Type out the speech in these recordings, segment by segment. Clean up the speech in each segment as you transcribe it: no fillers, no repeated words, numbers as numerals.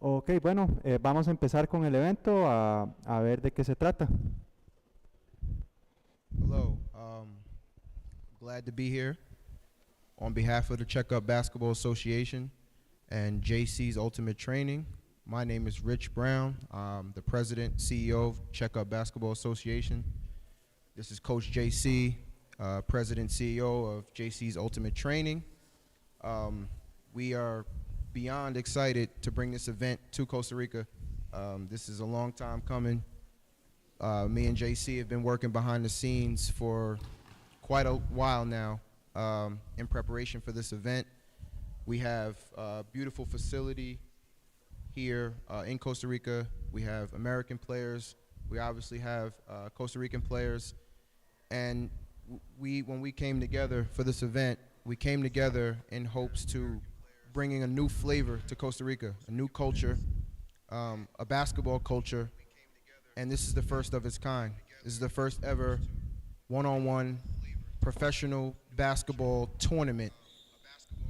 Ok, bueno, vamos a empezar con el evento a ver de qué se trata. Hello, glad to be here on behalf of the Checkup Basketball Association and JC's Ultimate Training. My name is Rich Brown. I'm the president, CEO of Checkup Basketball Association. This is Coach JC, president, CEO of JC's Ultimate Training. We are beyond excited to bring this event to Costa Rica. This is a long time coming. Me and JC have been working behind the scenes for quite a while now in preparation for this event. We have a beautiful facility here in Costa Rica. We have American players. We obviously have Costa Rican players. And when we came together for this event, we came together in hopes to bringing a new flavor to Costa Rica, a new culture, a basketball culture, and this is the first of its kind. This is the first ever one-on-one professional basketball tournament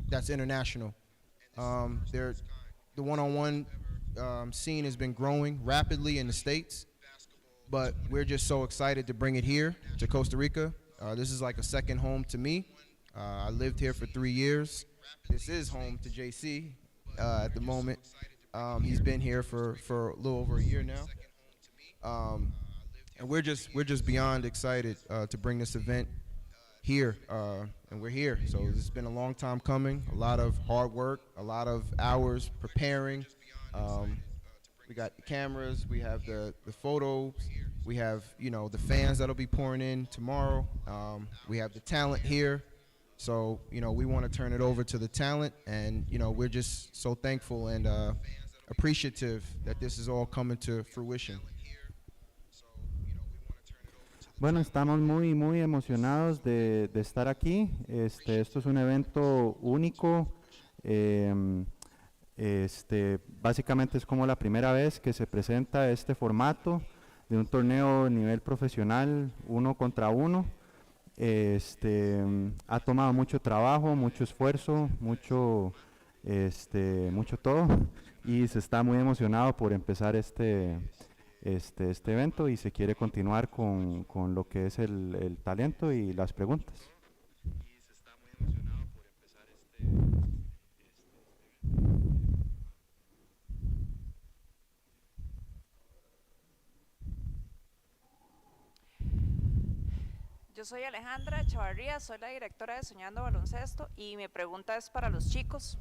that's international. The one-on-one scene has been growing rapidly in the States, but we're just so excited to bring it here to Costa Rica. This is like a second home to me. I lived here for 3 years. This is home to JC at the moment. He's been here for a little over a year now. And we're just beyond excited to bring this event here, and we're here. So this has been a long time coming, a lot of hard work, a lot of hours preparing. We got the cameras, we have the photos, we have the fans that'll be pouring in tomorrow. We have the talent here. So we want to turn it over to the talent, and we're just so thankful and appreciative that this is all coming to fruition. Bueno, estamos muy emocionados de estar aquí. Esto es un evento único. Básicamente es como la primera vez que se presenta este formato de un torneo a nivel profesional, uno contra uno. Ha tomado mucho trabajo, mucho esfuerzo, mucho todo, y se está muy emocionado por empezar este evento, y se quiere continuar con lo que es el talento y las preguntas. Yo soy Alejandra Chavarría, soy la directora de Soñando Baloncesto y mi pregunta es para los chicos.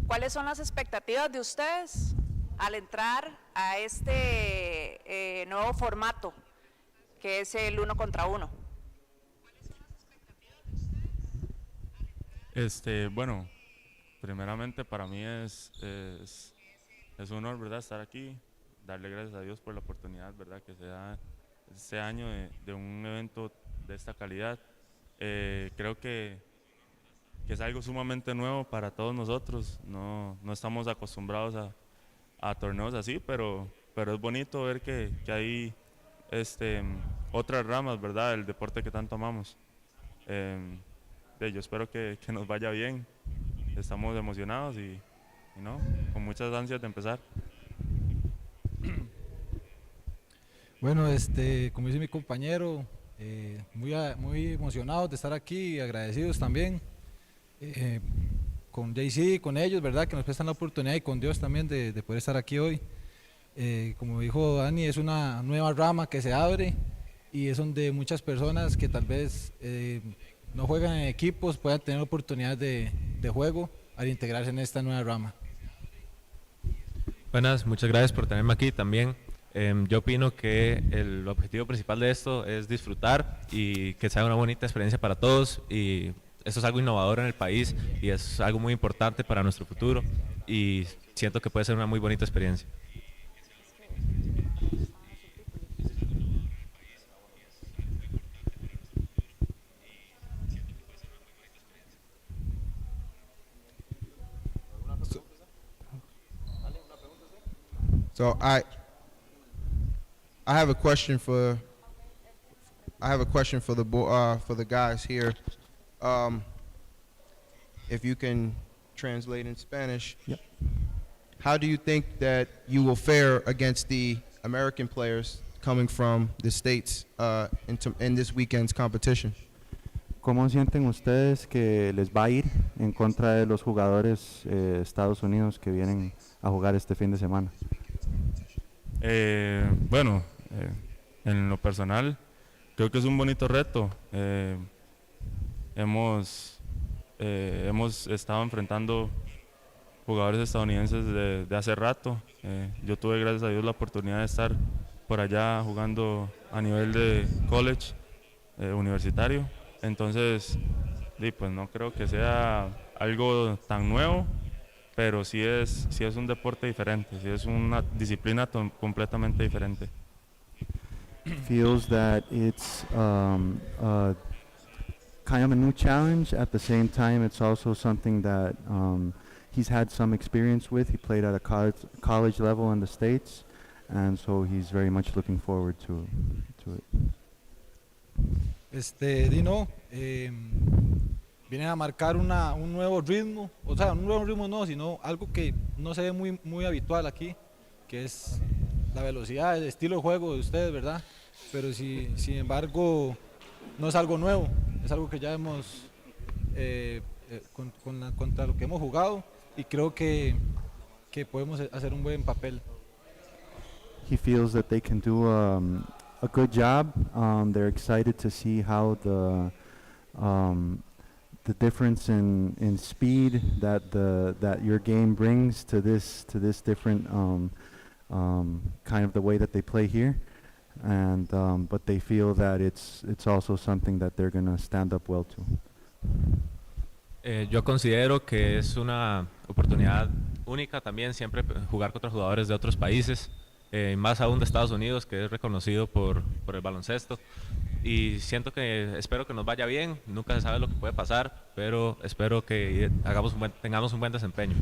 ¿Cuáles son las expectativas de ustedes al entrar a este nuevo formato, que es el uno contra uno? Bueno, primeramente para mí es un honor, ¿verdad?, estar aquí, darle gracias a Dios por la oportunidad, ¿verdad?, que se da este año de un evento de esta calidad. Creo que es algo sumamente nuevo para todos nosotros. No estamos acostumbrados a torneos así, pero es bonito ver que hay otras ramas, ¿verdad?, del deporte que tanto amamos. Yo espero que nos vaya bien. Estamos emocionados y con muchas ansias de empezar. Bueno, como dice mi compañero, muy emocionados de estar aquí y agradecidos también con JC, con ellos, ¿verdad?, que nos prestan la oportunidad, y con Dios también de poder estar aquí hoy. Como dijo Dani, es una nueva rama que se abre y es donde muchas personas que tal vez no juegan en equipos puedan tener oportunidad de juego al integrarse en esta nueva rama. Buenas, muchas gracias por tenerme aquí también. Yo opino que el objetivo principal de esto es disfrutar y que sea una bonita experiencia para todos, y esto es algo innovador en el país y es algo muy importante para nuestro futuro, y siento que puede ser una muy bonita experiencia. So I have a question for the guys here. If you can translate in Spanish. Yep. how do you think that you will fare against the American players coming from the States in this weekend's competition? ¿Cómo sienten ustedes que les va a ir en contra de los jugadores Estados Unidos que vienen a jugar este fin de semana? Bueno, en lo personal, creo que es un bonito reto. Hemos estado enfrentando jugadores estadounidenses de hace rato. Yo tuve, gracias a Dios, la oportunidad de estar por allá jugando a nivel de college, universitario. Entonces, pues no creo que sea algo tan nuevo, pero sí es un deporte diferente, sí es una disciplina completamente diferente. Feels that it's kind of a new challenge. At the same time, it's also something that he's had some experience with. He played at a college level in the States, and so he's very much looking forward to it. Dino, vienen a marcar un nuevo ritmo, o sea, un nuevo ritmo no, sino algo que no se ve muy habitual aquí, que es la velocidad, el estilo de juego de ustedes, ¿verdad? Pero sin embargo, no es algo nuevo, es algo que ya hemos, contra lo que hemos jugado, y creo que podemos hacer un buen papel. He feels that they can do a good job. They're excited to see how the difference in speed that your game brings to this different kind of the way that they play here, and but they feel that it's also something that they're gonna stand up well to. Yo considero que es una oportunidad única también siempre jugar contra jugadores de otros países, más aún de Estados Unidos, que es reconocido por el baloncesto, y espero que nos vaya bien. Nunca se sabe lo que puede pasar, pero espero que tengamos un buen desempeño.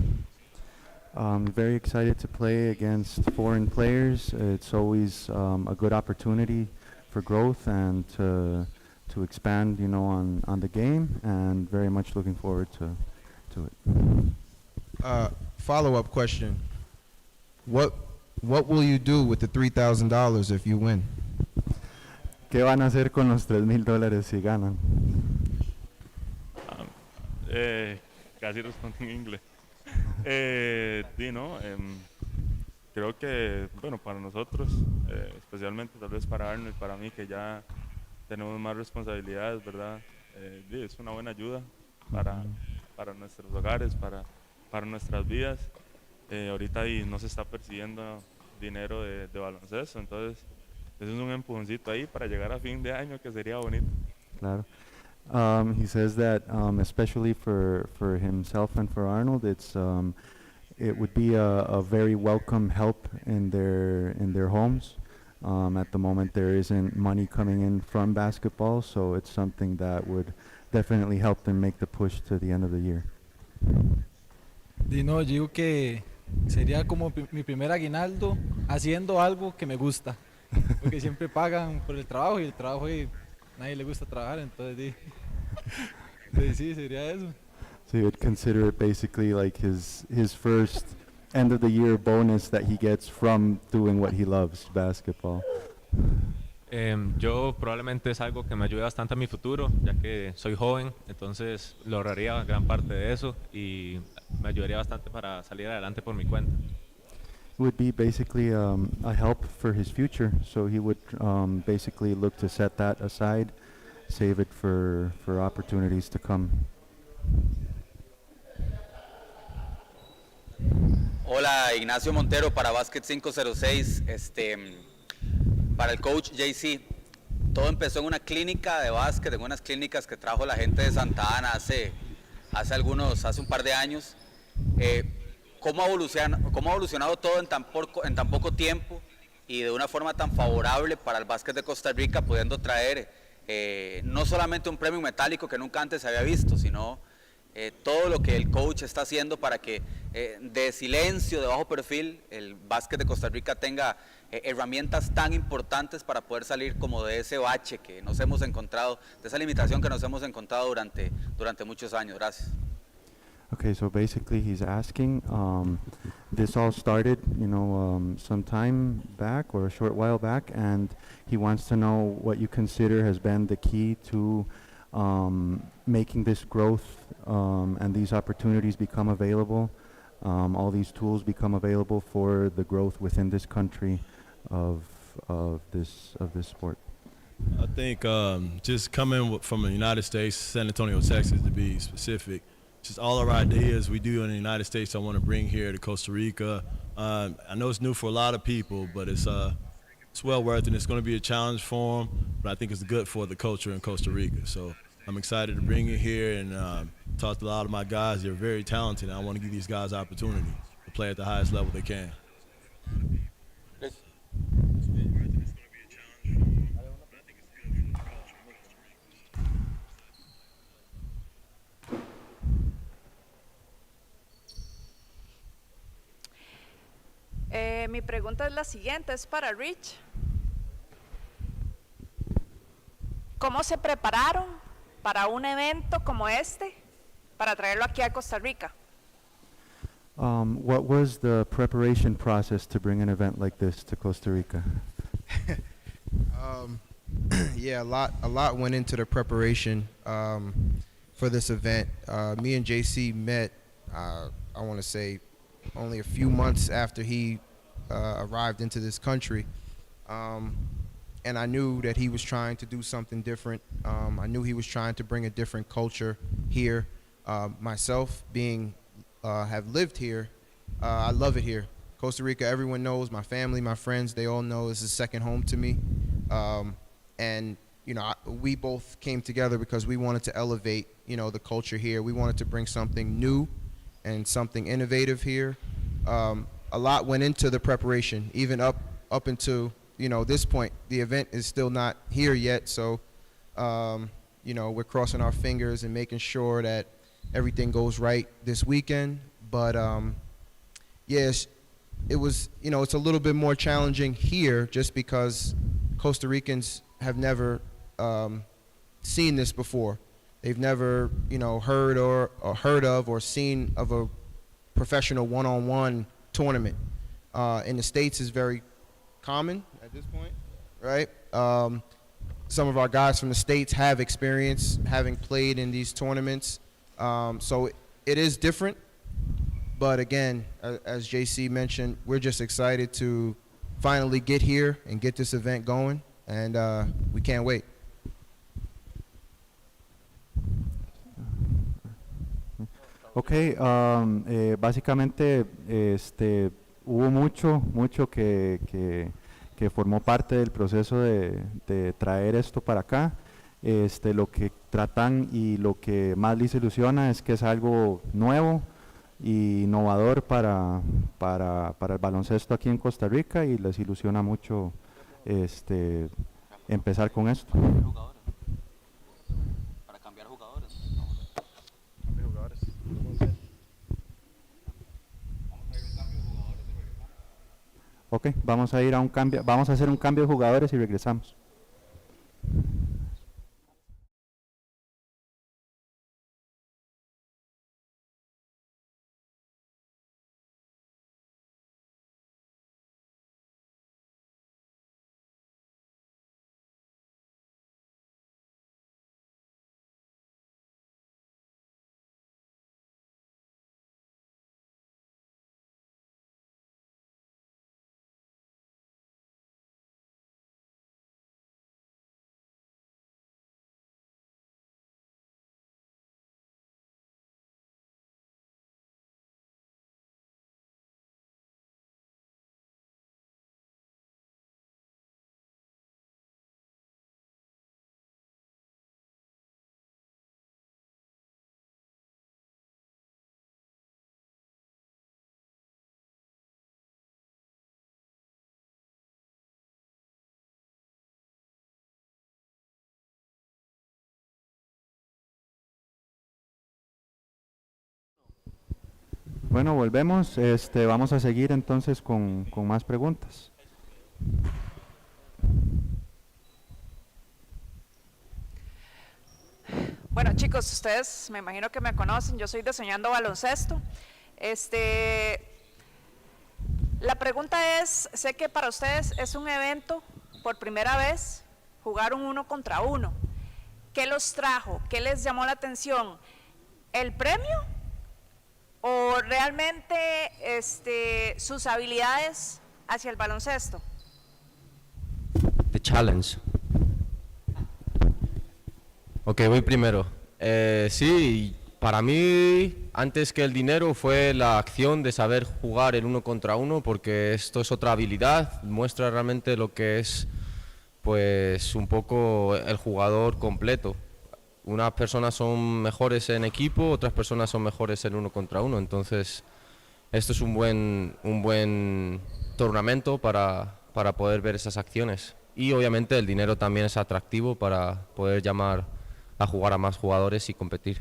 Very excited to play against foreign players. It's always a good opportunity for growth and to expand, on the game, and very much looking forward to it. Follow-up question. What will you do with the $3,000 if you win? ¿Qué van a hacer con los $3,000 si ganan? Casi respondo en inglés. Creo que, bueno, para nosotros, especialmente tal vez para Arnold y para mí, que ya tenemos más responsabilidades, ¿verdad? Es una buena ayuda para nuestros hogares, para nuestras vidas. Ahorita no se está persiguiendo dinero de baloncesto, entonces eso es un empujoncito ahí para llegar a fin de año, que sería bonito. Claro. He says that especially for himself and for Arnold, it would be a very welcome help in their homes. At the moment, there isn't money coming in from basketball, so it's something that would definitely help them make the push to the end of the year. Dino, yo digo que sería como mi primer aguinaldo haciendo algo que me gusta, porque siempre pagan por el trabajo, y el trabajo nadie le gusta trabajar, entonces sí, sería eso. So you would consider it basically like his first end of the year bonus that he gets from doing what he loves, basketball. Yo probablemente es algo que me ayude bastante a mi futuro, ya que soy joven, entonces lograría gran parte de eso y me ayudaría bastante para salir adelante por mi cuenta. It would be basically a help for his future, so he would basically look to set that aside, save it for opportunities to come. Hola, Ignacio Montero para Basket 506, para el coach JC. Todo empezó en una clínica de básquet, en unas clínicas que trajo la gente de Santa Ana hace un par de años. ¿Cómo ha evolucionado todo en tan poco tiempo y de una forma tan favorable para el básquet de Costa Rica, pudiendo traer no solamente un premio metálico que nunca antes se había visto, sino todo lo que el coach está haciendo para que de silencio, de bajo perfil, el básquet de Costa Rica tenga herramientas tan importantes para poder salir como de ese bache que nos hemos encontrado, de esa limitación que nos hemos encontrado durante muchos años? Gracias. Okay, so basically he's asking this all started, some time back or a short while back, and he wants to know what you consider has been the key to making this growth and these opportunities become available, all these tools become available for the growth within this country of this sport. I think just coming from the United States, San Antonio, Texas, to be specific, just all our ideas we do in the United States, I want to bring here to Costa Rica. I know it's new for a lot of people, but it's well worth it. It's going to be a challenge for them, but I think it's good for the culture in Costa Rica. So I'm excited to bring it here and talk to a lot of my guys. They're very talented, and I want to give these guys opportunity to play at the highest level they can. Mi pregunta es la siguiente, es para Rich. ¿Cómo se prepararon para un evento como este, para traerlo aquí a Costa Rica? What was the preparation process to bring an event like this to Costa Rica? Yeah, a lot went into the preparation for this event. Me and JC met, I want to say, only a few months after he arrived into this country. And I knew that he was trying to do something different. I knew he was trying to bring a different culture here. Myself, have lived here, I love it here. Costa Rica, everyone knows, my family, my friends, they all know this is second home to me. And we both came together because we wanted to elevate, the culture here. We wanted to bring something new and something innovative here. A lot went into the preparation, even up until this point. The event is still not here yet, so we're crossing our fingers and making sure that everything goes right this weekend. But yes, it was, it's a little bit more challenging here just because Costa Ricans have never seen this before. They've never, heard of or seen of a professional one-on-one tournament. In the States is very common at this point, right? Some of our guys from the States have experience having played in these tournaments. So it is different. But again, as JC mentioned, we're just excited to finally get here and get this event going. And we can't wait. Okay, básicamente hubo mucho que formó parte del proceso de traer esto para acá. Lo que tratan y lo que más les ilusiona es que es algo nuevo y innovador para el baloncesto aquí en Costa Rica, y les ilusiona mucho empezar con esto. Para cambiar jugadores. Ok, vamos a hacer un cambio de jugadores y regresamos. Bueno, volvemos. Vamos a seguir entonces con más preguntas. Bueno, chicos, ustedes me imagino que me conocen, yo soy de Soñando Baloncesto. La pregunta es, sé que para ustedes es un evento, por primera vez, jugar un 1 contra 1. ¿Qué los trajo? ¿Qué les llamó la atención? ¿El premio? ¿O realmente sus habilidades hacia el baloncesto? The challenge. Ok, voy primero. Sí, para mí, antes que el dinero, fue la acción de saber jugar el 1 contra 1, porque esto es otra habilidad, muestra realmente lo que es, pues, un poco el jugador completo. Unas personas son mejores en equipo, otras personas son mejores en 1 contra 1, entonces esto es un buen tornamento para poder ver esas acciones. Y obviamente el dinero también es atractivo para poder llamar a jugar a más jugadores y competir.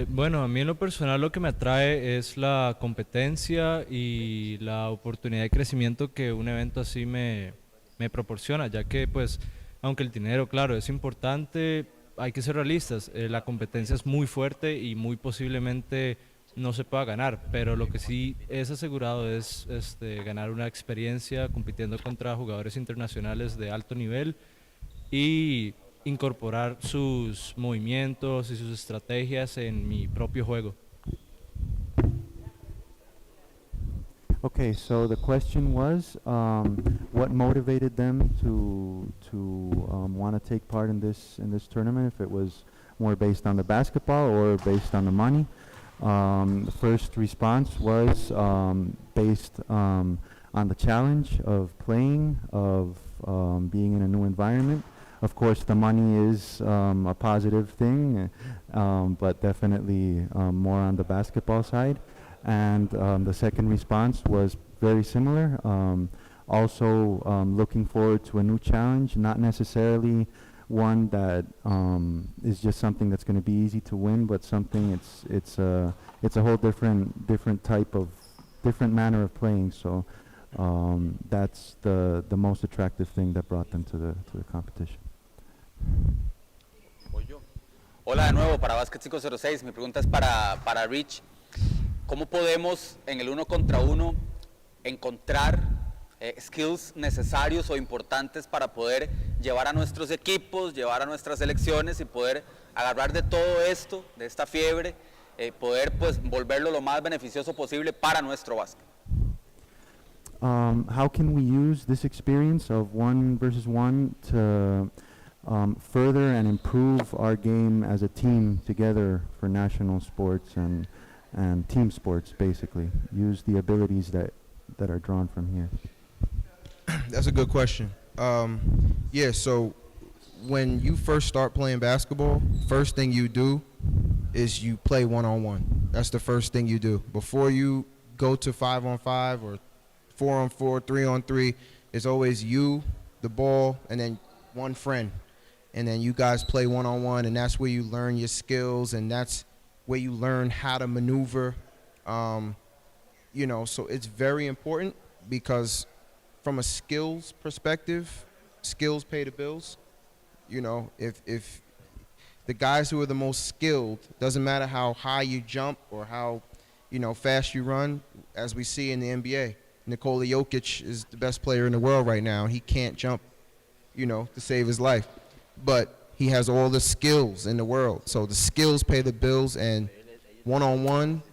Bueno, a mí en lo personal lo que me atrae es la competencia y la oportunidad de crecimiento que un evento así me proporciona, ya que pues, aunque el dinero, claro, es importante, hay que ser realistas, la competencia es muy fuerte y muy posiblemente no se pueda ganar, pero lo que sí es asegurado es ganar una experiencia compitiendo contra jugadores internacionales de alto nivel y incorporar sus movimientos y sus estrategias en mi propio juego. Okay, so the question was, what motivated them to want to take part in this tournament? If it was more based on the basketball or based on the money. The first response was based on the challenge of playing, of being in a new environment. Of course, the money is a positive thing, but definitely more on the basketball side. And the second response was very similar. Also looking forward to a new challenge, not necessarily one that is just something that's going to be easy to win, but something it's a whole different type of different manner of playing. So that's the most attractive thing that brought them to the competition. Hola de nuevo para Basket 506. Mi pregunta es para Rich. ¿Cómo podemos en el 1 contra 1 encontrar skills necesarios o importantes para poder llevar a nuestros equipos, llevar a nuestras selecciones y poder agarrar de todo esto, de esta fiebre, poder pues volverlo lo más beneficioso posible para nuestro básquet? How can we use this experience of 1 versus 1 to further and improve our game as a team together for national sports and team sports, basically? Use the abilities that are drawn from here. That's a good question. Yeah, so when you first start playing basketball, first thing you do is you play 1-on-1. That's the first thing you do. Before you go to 5-on-5 or 4-on-4, 3-on-3, it's always you, the ball, and then one friend. And then you guys play 1-on-1, and that's where you learn your skills, and that's where you learn how to maneuver. So it's very important because from a skills perspective, skills pay the bills. If the guys who are the most skilled, doesn't matter how high you jump or how fast you run, as we see in the NBA. Nikola Jokic is the best player in the world right now. He can't jump, to save his life. But he has all the skills in the world. So the skills pay the bills, and 1-on-1,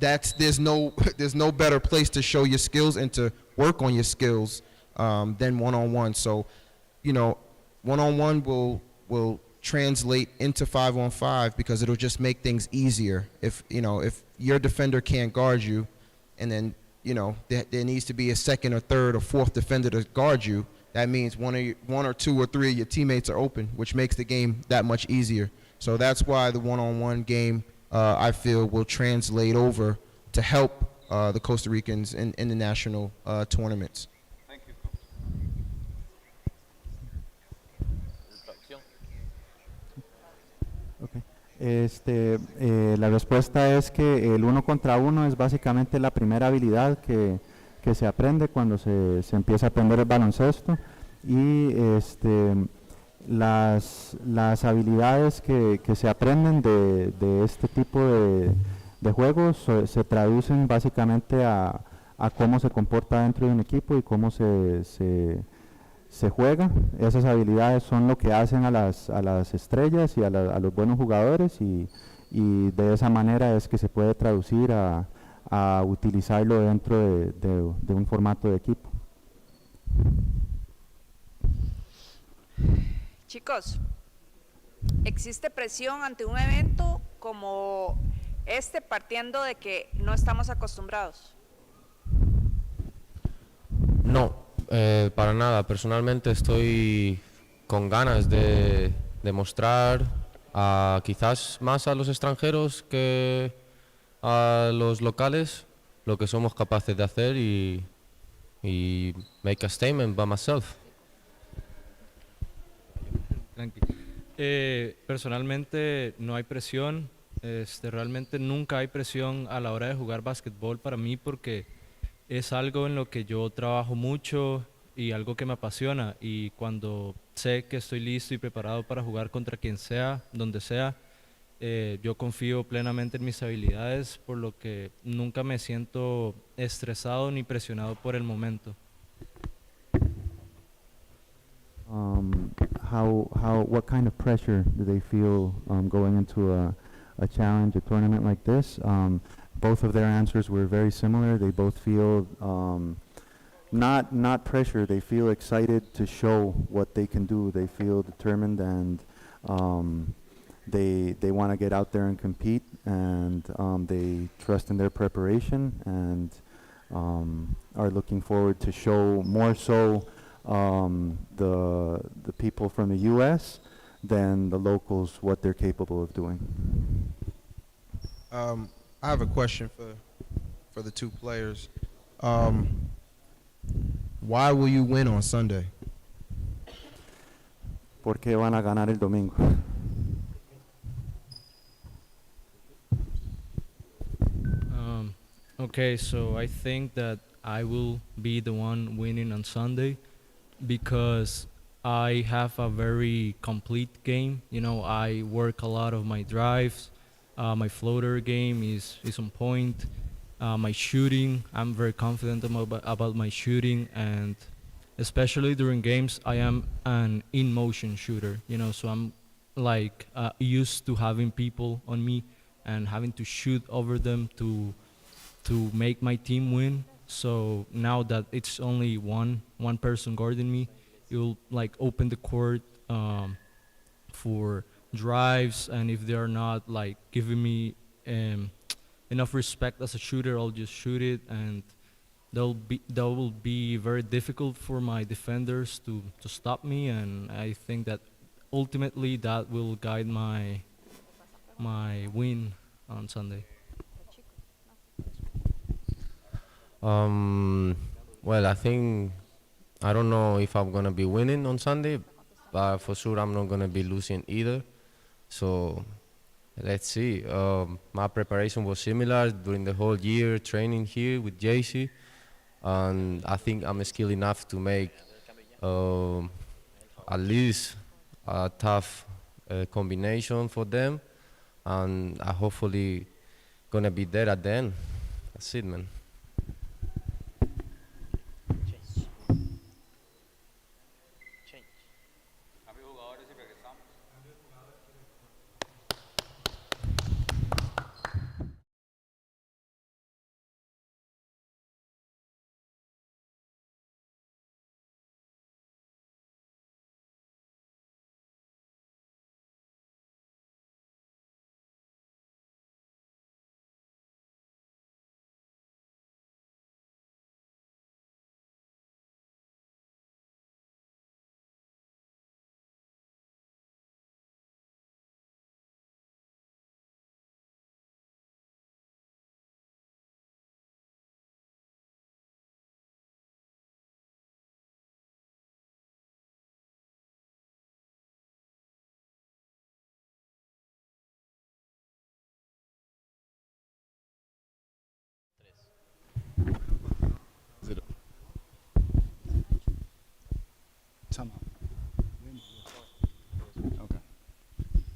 there's no better place to show your skills and to work on your skills than 1-on-1. So, 1-on-1 will translate into 5-on-5 because it'll just make things easier. If your defender can't guard you, and then there needs to be a second or third or fourth defender to guard you, that means one or two or three of your teammates are open, which makes the game that much easier. So that's why the 1-on-1 game, I feel, will translate over to help the Costa Ricans in the national tournaments. Thank you. Okay. La respuesta es que el 1 contra 1 es básicamente la primera habilidad que se aprende cuando se empieza a aprender el baloncesto, y las habilidades que se aprenden de este tipo de juego se traducen básicamente a cómo se comporta dentro de un equipo y cómo se juega. Esas habilidades son lo que hacen a las estrellas y a los buenos jugadores y de esa manera es que se puede traducir a utilizarlo dentro de un formato de equipo. Chicos, ¿existe presión ante un evento como este partiendo de que no estamos acostumbrados? No, para nada. Personalmente estoy con ganas de demostrar quizás más a los extranjeros que a los locales lo que somos capaces de hacer y make a statement by myself. Tranqui. Personalmente no hay presión, realmente nunca hay presión a la hora de jugar básquetbol para mí porque es algo en lo que yo trabajo mucho y algo que me apasiona y cuando sé que estoy listo y preparado para jugar contra quien sea, donde sea, yo confío plenamente en mis habilidades, por lo que nunca me siento estresado ni presionado por el momento. What kind of pressure do they feel going into a challenge, a tournament like this? Both of their answers were very similar. They both feel not pressure. They feel excited to show what they can do. They feel determined and they want to get out there and compete, and they trust in their preparation and are looking forward to show more so the people from the U.S. than the locals what they're capable of doing. I have a question for the two players. Why will you win on Sunday? ¿Por qué van a ganar el domingo? Okay, so I think that I will be the one winning on Sunday because I have a very complete game. You know, I work a lot of my drives. My floater game is on point. My shooting, I'm very confident about my shooting, and especially during games, I am an in-motion shooter. You know, so I'm like used to having people on me and having to shoot over them to make my team win. So now that it's only one person guarding me, you'll like open the court for drives, and if they are not like giving me enough respect as a shooter, I'll just shoot it, and that will be very difficult for my defenders to stop me, and I think that ultimately that will guide my win on Sunday. Well, I don't know if I'm gonna be winning on Sunday, but for sure I'm not gonna be losing either. So let's see. My preparation was similar during the whole year training here with JC, and I think I'm skilled enough to make at least a tough combination for them, and I hopefully gonna be there at the end. That's it, man.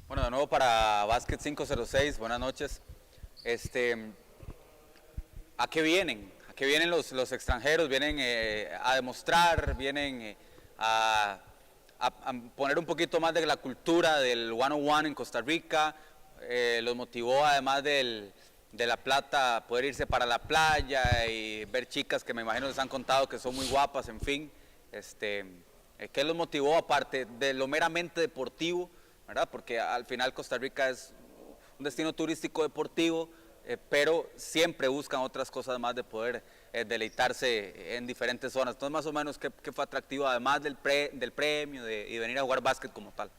Bueno, de nuevo para Basket 506, buenas noches. ¿A qué vienen? ¿A qué vienen los extranjeros? Vienen a demostrar, vienen a poner un poquito más de la cultura del one-on-one en Costa Rica. Los motivó, además de La Plata, a poder irse para la playa y ver chicas que me imagino les han contado que son muy guapas, en fin. ¿Qué los motivó aparte de lo meramente deportivo, ¿verdad? Porque al final Costa Rica es un destino turístico deportivo, pero siempre buscan otras cosas más de poder deleitarse en diferentes zonas. Entonces, más o menos, ¿qué fue atractivo, además del premio y venir a jugar básquet como tal?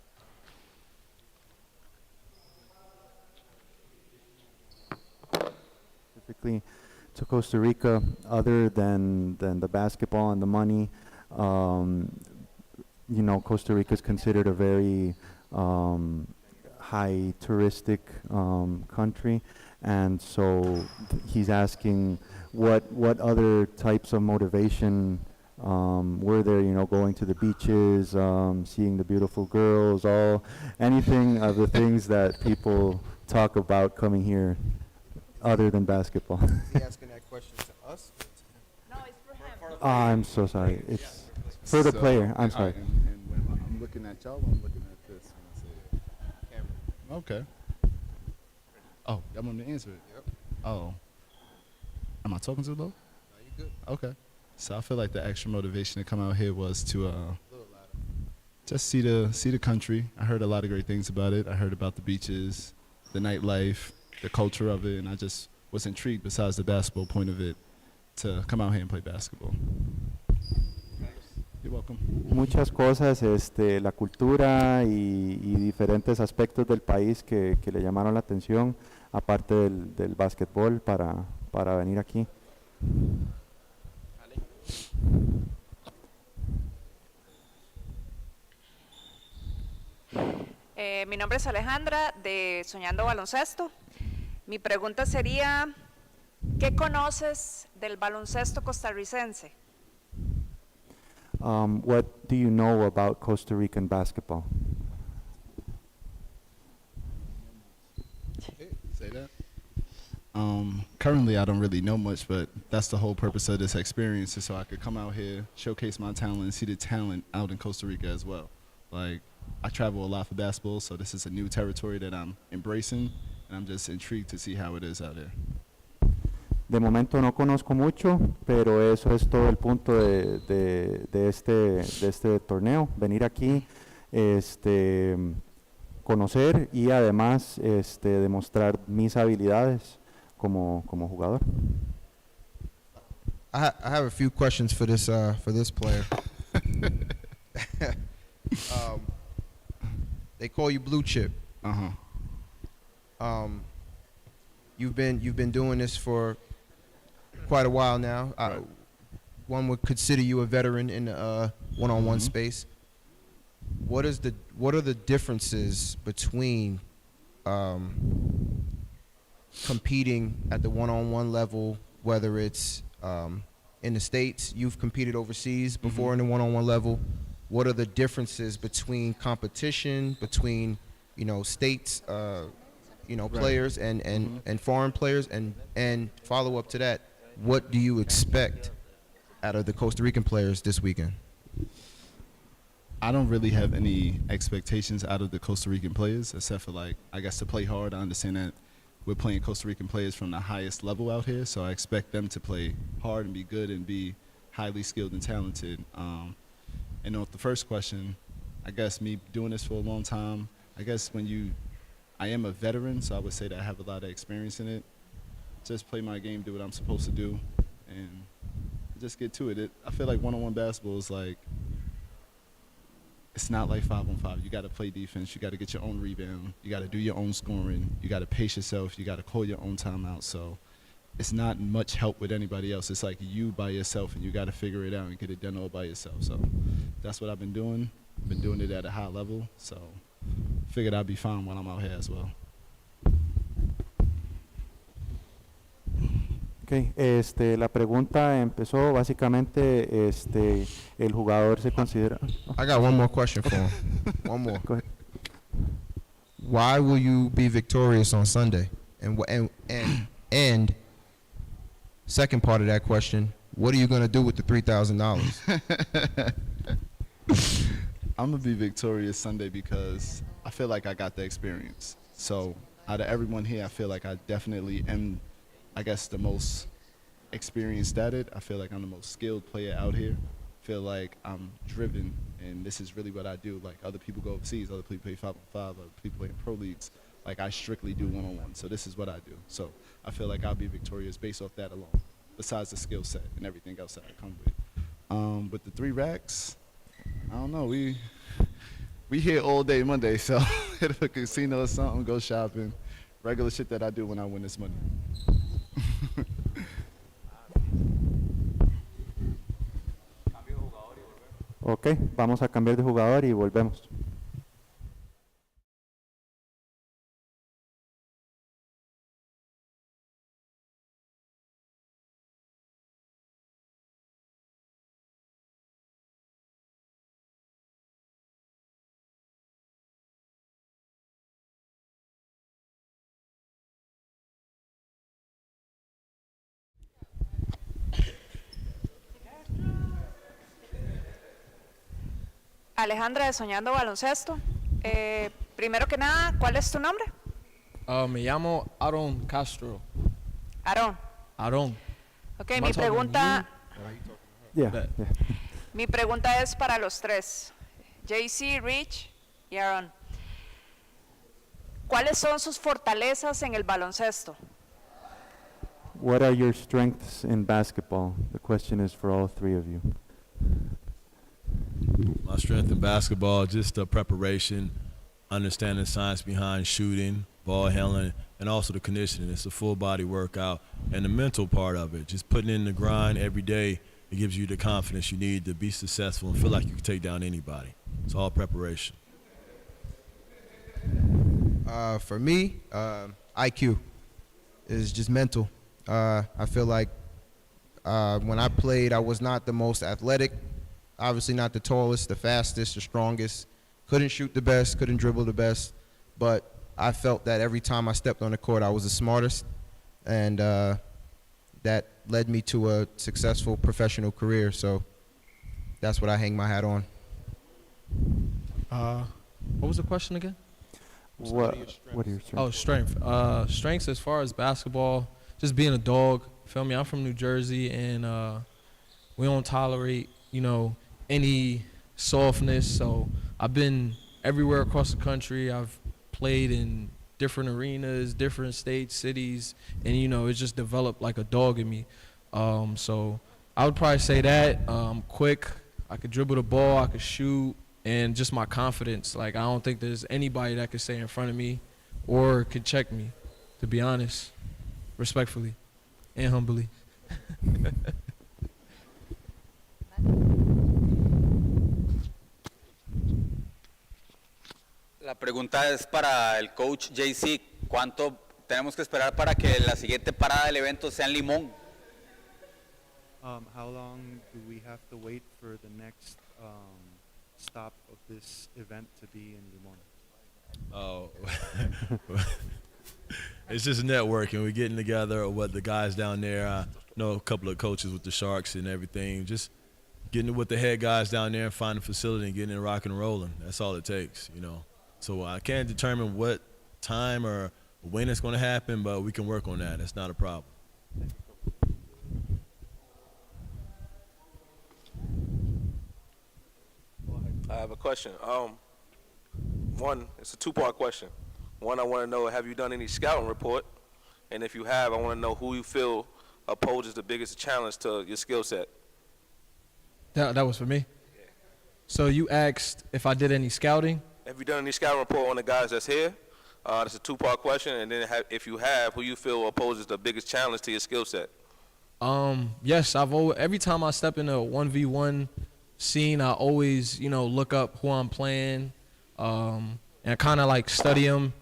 Specifically to Costa Rica, other than the basketball and the money, you know, Costa Rica is considered a very high touristic country, and so he's asking what other types of motivation were there, you know, going to the beaches, seeing the beautiful girls, anything of the things that people talk about coming here other than basketball. Is he asking that question to us? No, it's for him. I'm so sorry. It's for the player. I'm sorry. And when I'm looking at y'all, I'm looking at this. And I say, okay. Oh, y'all want me to answer it? Yep. Oh. Am I talking too low? No, you good. Okay. So I feel like the extra motivation to come out here was to just see the country. I heard a lot of great things about it. I heard about the beaches, the nightlife, the culture of it, and I just was intrigued, besides the basketball point of it, to come out here and play basketball. You're welcome. Muchas cosas, la cultura y diferentes aspectos del país que le llamaron la atención, aparte del básquetbol, para venir aquí. Mi nombre es Alejandra, de Soñando Baloncesto. Mi pregunta sería, ¿qué conoces del baloncesto costarricense? What do you know about Costa Rican basketball? Say that. Currently, I don't really know much, but that's the whole purpose of this experience, is so I could come out here, showcase my talent, and see the talent out in Costa Rica as well. Like, I travel a lot for basketball, so this is a new territory that I'm embracing, and I'm just intrigued to see how it is out there. De momento no conozco mucho, pero eso es todo el punto de este torneo, venir aquí, conocer y además demostrar mis habilidades como jugador. I have a few questions for this player. They call you blue chip. You've been doing this for quite a while now. Right. One would consider you a veteran in the one-on-one space. What are the differences between competing at the one-on-one level, whether it's in the States, you've competed overseas before in the one-on-one level? What are the differences between competition, between, you know, states, you know, players and foreign players? And follow up to that, what do you expect out of the Costa Rican players this weekend? I don't really have any expectations out of the Costa Rican players, except for, like, I guess, to play hard. I understand that we're playing Costa Rican players from the highest level out here, so I expect them to play hard and be good and be highly skilled and talented. And on the first question, I guess me doing this for a long time, I guess I am a veteran, so I would say that I have a lot of experience in it. Just play my game, do what I'm supposed to do, and just get to it. I feel like one-on-one basketball is like, it's not like 5-on-5. You got to play defense. You got to get your own rebound. You got to do your own scoring. You got to pace yourself. You got to call your own timeout. So it's not much help with anybody else. It's like you by yourself, and you got to figure it out and get it done all by yourself. So that's what I've been doing. Been doing it at a high level. So figured I'd be fine when I'm out here as well. Okay, la pregunta empezó básicamente, el jugador se considera. I got one more question for him. One more. Go ahead. Why will you be victorious on Sunday? And second part of that question, what are you going to do with the $3,000? I'm gonna be victorious Sunday because I feel like I got the experience. So out of everyone here, I feel like I definitely am, I guess, the most experienced at it. I feel like I'm the most skilled player out here. I feel like I'm driven, and this is really what I do. Like other people go overseas, other people play 5-on-5, other people play in pro leagues. Like I strictly do one-on-one. So this is what I do. So I feel like I'll be victorious based off that alone. Besides the skill set and everything else that I come with. With the 3 racks, I don't know. We here all day Monday, so hit a casino or something, go shopping, regular shit that I do when I win this money. Ok, vamos a cambiar de jugador y volvemos. Alejandra de Soñando Baloncesto. Primero que nada, ¿cuál es tu nombre? Me llamo Aaron Castro. Aarón. Aaron. Ok, Am I mi talking pregunta, Yeah, Bet. yeah. mi pregunta es para los tres, JC, Rich y Aaron. ¿Cuáles son sus fortalezas en el baloncesto? What are your strengths in basketball? The question is for all 3 of you. My strength in basketball, just the preparation, understanding the science behind shooting, ball handling, and also the conditioning. It's a full body workout, and the mental part of it, just putting in the grind every day. It gives you the confidence you need to be successful and feel like you can take down anybody. It's all preparation. For me, IQ is just mental. I feel like when I played, I was not the most athletic, obviously not the tallest, the fastest, the strongest. Couldn't shoot the best, couldn't dribble the best, but I felt that every time I stepped on the court, I was the smartest, and that led me to a successful professional career. So that's what I hang my hat on. What was the question again? What are your strengths? Oh, strength. Strengths as far as basketball, just being a dog. Feel me? I'm from New Jersey, and we don't tolerate, any softness. So I've been everywhere across the country. I've played in different arenas, different states, cities, and it's just developed like a dog in me. So I would probably say that. Quick, I could dribble the ball, I could shoot, and just my confidence. Like I don't think there's anybody that could stay in front of me or could check me, to be honest, respectfully and humbly. La pregunta es para el coach JC. ¿Cuánto tenemos que esperar para que la siguiente parada del evento sea en Limón? How long do we have to wait for the next stop of this event to be in Limón? Oh, it's just networking. We're getting together with the guys down there. I know a couple of coaches with the Sharks and everything. Just getting with the head guys down there and finding a facility and getting it rocking and rolling. That's all it takes, So I can't determine what time or when it's going to happen, but we can work on that. That's not a problem. I have a question. One, it's a 2-part question. One, I want to know, have you done any scouting report? And if you have, I want to know who you feel poses the biggest challenge to your skill set. That was for me. So you asked if I did any scouting. Have you done any scouting report on the guys that's here? That's a 2-part question. And then if you have, who you feel poses the biggest challenge to your skill set? Yes, every time I step in a 1v1 scene, I always, look up who I'm playing, and kind of like study them,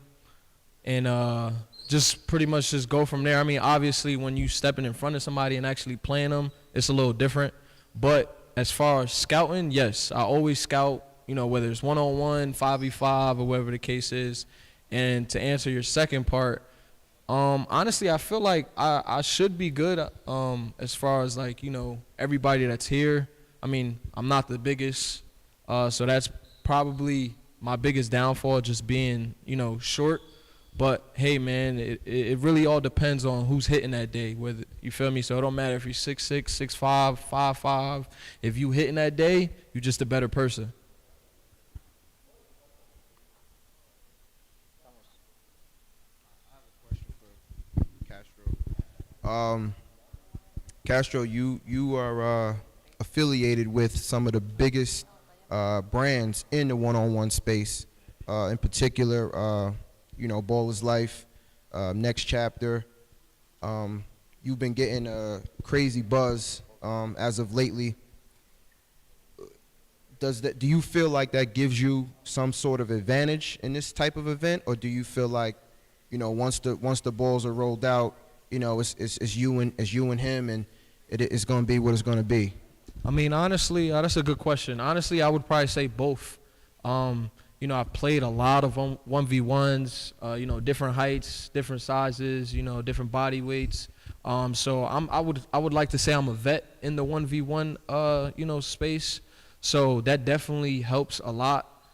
and just pretty much just go from there. I mean, obviously, when you stepping in front of somebody and actually playing them, it's a little different. But as far as scouting, yes, I always scout, whether it's 1-on-1, 5v5, or whatever the case is. And to answer your second part, Honestly, I feel like I should be good as far as like, everybody that's here. I mean, I'm not the biggest, so that's probably my biggest downfall, just being, short. But hey, man, it really all depends on who's hitting that day. Whether you feel me, so it don't matter if you're 6'6", 6'5", 5'5". If you hitting that day, you're just a better person. Castro, you are affiliated with some of the biggest brands in the one-on-one space. In particular, Ball is Life, Next Chapter. You've been getting a crazy buzz as of lately. Do you feel like that gives you some sort of advantage in this type of event, or do you feel like, once the balls are rolled out, it's you and him, and it's going to be what it's going to be? I mean, honestly, that's a good question. Honestly, I would probably say both. I've played a lot of 1v1s, different heights, different sizes, different body weights. So I would like to say I'm a vet in the 1v1, space. So that definitely helps a lot,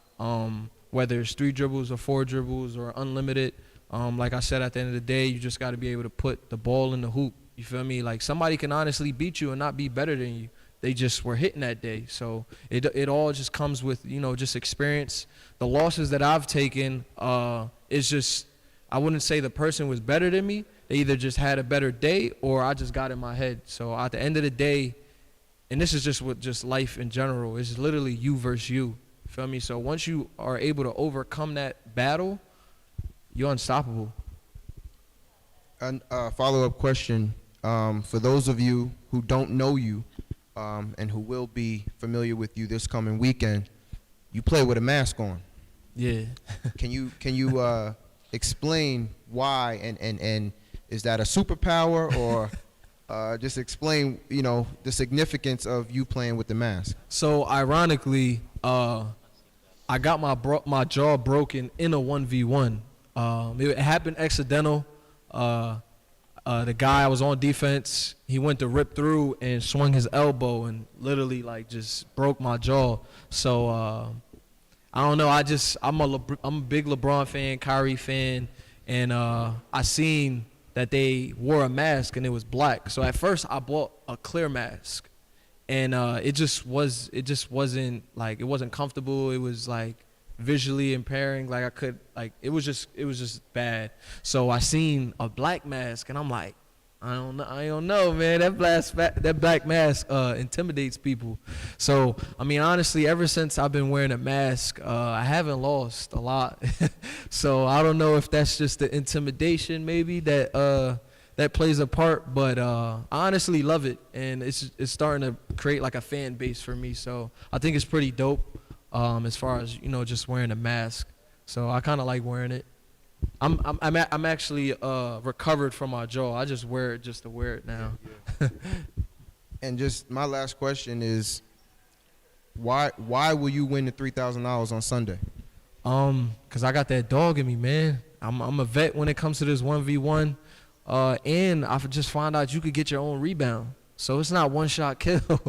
whether it's 3 dribbles or 4 dribbles or unlimited. Like I said, at the end of the day, you just got to be able to put the ball in the hoop. You feel me? Like, somebody can honestly beat you and not be better than you. They just were hitting that day. So it all just comes with, just experience. The losses that I've taken is just, I wouldn't say the person was better than me. They either just had a better day or I just got in my head. So at the end of the day, and this is just with just life in general, it's literally you versus you. Feel me? So once you are able to overcome that battle, you're unstoppable. And follow-up question, for those of you who don't know you, and who will be familiar with you this coming weekend, you play with a mask on. Yeah. Can you explain why, and is that a superpower, or just explain the significance of you playing with the mask? So ironically, I got my jaw broken in a 1v1. It happened accidental. The guy I was on defense, he went to rip through and swung his elbow and literally like just broke my jaw. So I don't know. I'm a big LeBron fan, Kyrie fan, and I seen that they wore a mask and it was black. So at first I bought a clear mask, and it just wasn't like, it wasn't comfortable. It was like visually impairing. Like it was just bad. So I seen a black mask and I'm like, I don't know, man. That black mask intimidates people. So I mean, honestly, ever since I've been wearing a mask, I haven't lost a lot. So I don't know if that's just the intimidation maybe that plays a part, but I honestly love it, and it's starting to create like a fan base for me. So I think it's pretty dope. As far as just wearing a mask, so I kind of like wearing it. I'm actually recovered from my jaw. I just wear it just to wear it now. And just my last question is, why will you win the $3,000 on Sunday? Cause I got that dog in me, man. I'm a vet when it comes to this 1v1, and I just found out you could get your own rebound. So it's not one shot kill.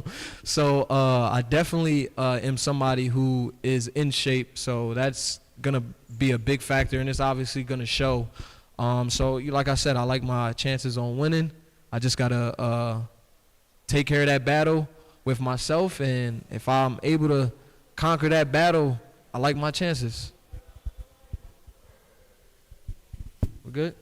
So I definitely am somebody who is in shape. So that's going to be a big factor, and it's obviously going to show. So like I said, I like my chances on winning. I just got to take care of that battle with myself, and if I'm able to conquer that battle, I like my chances. We're good?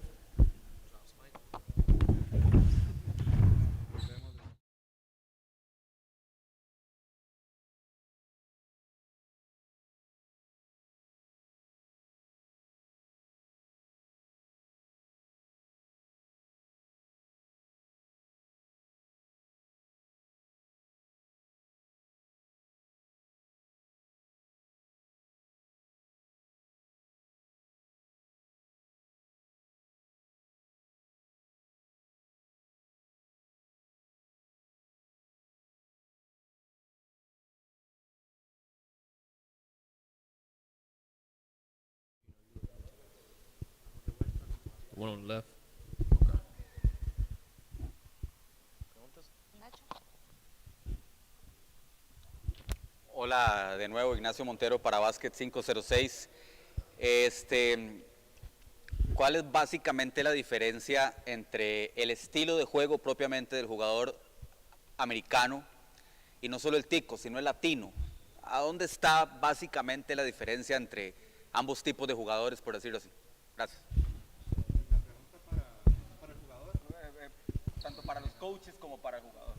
One on the left. Hola, de nuevo Ignacio Montero para Basket 506. ¿Cuál es básicamente la diferencia entre el estilo de juego propiamente del jugador americano y no solo el tico, sino el latino? ¿A dónde está básicamente la diferencia entre ambos tipos de jugadores, por decirlo así? Gracias. La pregunta para el jugador. Tanto para los coaches como para el jugador.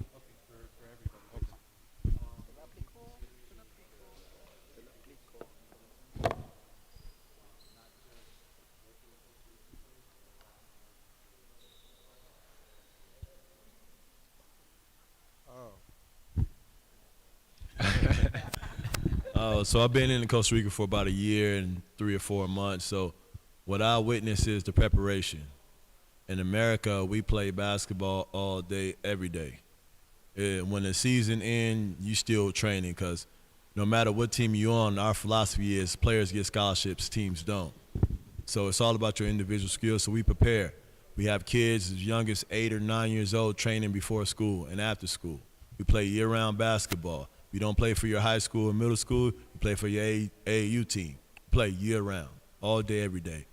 So I've been in Costa Rica for about a year and 3 or 4 months. So what I witness is the preparation. In America, we play basketball all day, every day. When the season ends, you still training because no matter what team you're on, our philosophy is players get scholarships, teams don't. So it's all about your individual skills. So we prepare. We have kids as young as 8 or 9 years old training before school and after school. We play year-round basketball. You don't play for your high school or middle school. You play for your AAU team. Play year-round, all day, every day.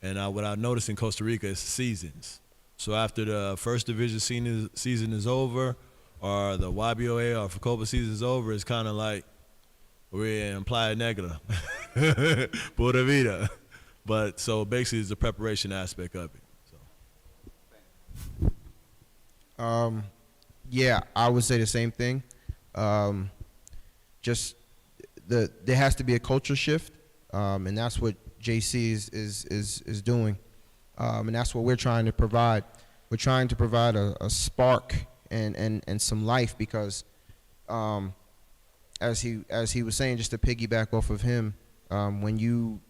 And what I noticed in Costa Rica is seasons. So after the first division season is over, or the YBOA or FACOPA season is over, it's kind of like we're in Playa Negra, Pura Vida. But so basically, it's the preparation aspect of it. So. Yeah, I would say the same thing. Just there has to be a culture shift, and that's what JC is doing, and that's what we're trying to provide. We're trying to provide a spark and some life because, as he was saying, just to piggyback off of him, when you're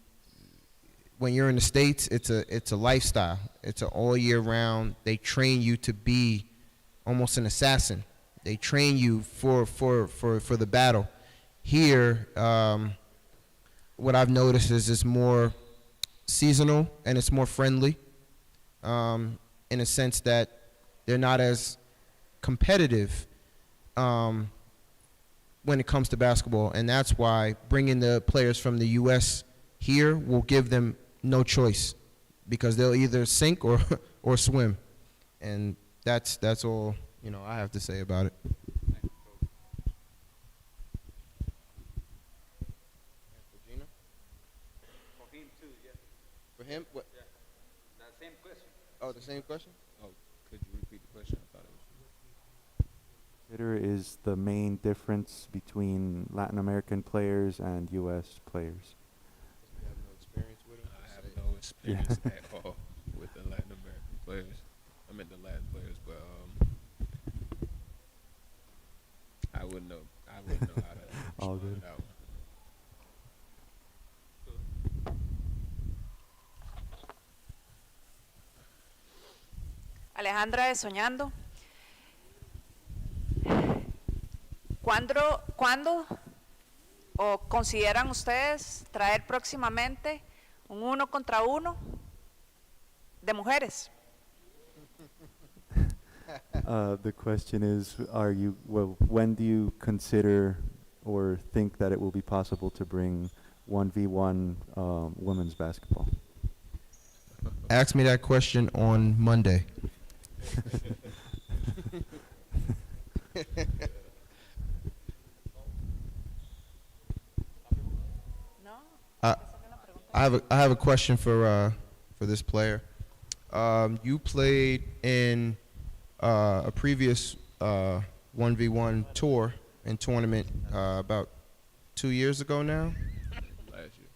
in the States, it's a lifestyle. It's an all year round. They train you to be almost an assassin. They train you for the battle. Here, what I've noticed is it's more seasonal and it's more friendly, in a sense that they're not as competitive when it comes to basketball, and that's why bringing the players from the U.S. here will give them no choice because they'll either sink or swim, and that's all I have to say about it. For him, what? Yeah. The same question. Oh, the same question? Oh, could you repeat the question? I thought it was. Consider is the main difference between Latin American players and U.S. players? We have no experience with him. I have no experience at all with the Latin American players. I meant the Latin players, but I wouldn't know. I wouldn't know how to All respond good. to that one. Alejandra de Soñando. ¿Cuándo o consideran ustedes traer próximamente un 1 contra 1 de mujeres? The question is, when do you consider or think that it will be possible to bring 1v1 women's basketball? Ask me that question on Monday. I have a question for this player. You played in a previous 1v1 tour and tournament about 2 years ago now.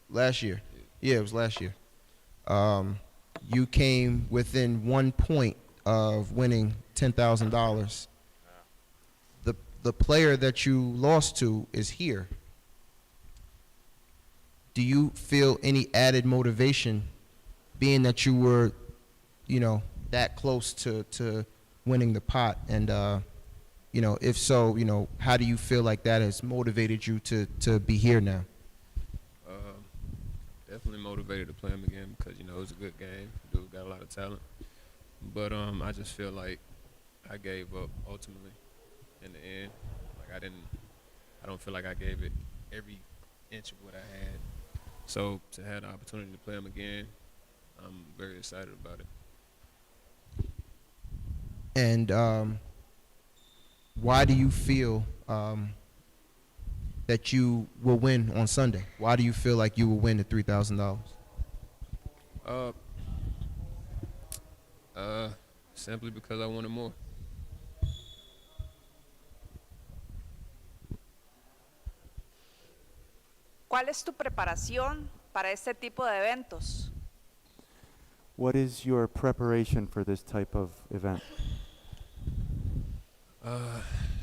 Last year. Yeah, it was last year. You came within 1 point of winning $10,000. The player that you lost to is here. Do you feel any added motivation being that you were, that close to winning the pot? And, if so, how do you feel like that has motivated you to be here now? Definitely motivated to play him again because, it was a good game. Dude got a lot of talent. But I just feel like I gave up ultimately in the end. Like I don't feel like I gave it every inch of what I had. So to have the opportunity to play him again, I'm very excited about it. And why do you feel that you will win on Sunday? Why do you feel like you will win the $3,000? Simply because I wanted more. ¿Cuál es tu preparación para este tipo de eventos? What is your preparation for this type of event?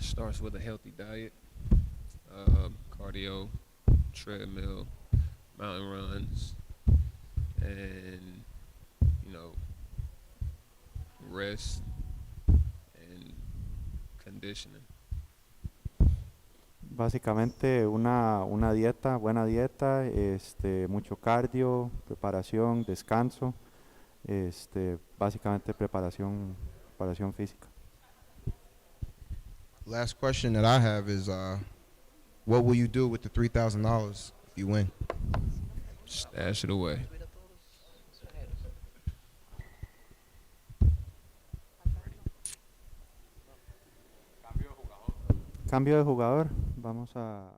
Starts with a healthy diet, cardio, treadmill, mountain runs, and rest and conditioning. Básicamente una dieta, buena dieta, mucho cardio, preparación, descanso, básicamente preparación física. Last question that I have is, what will you do with the $3,000 if you win? Stash it away. Cambio de jugador, vamos a...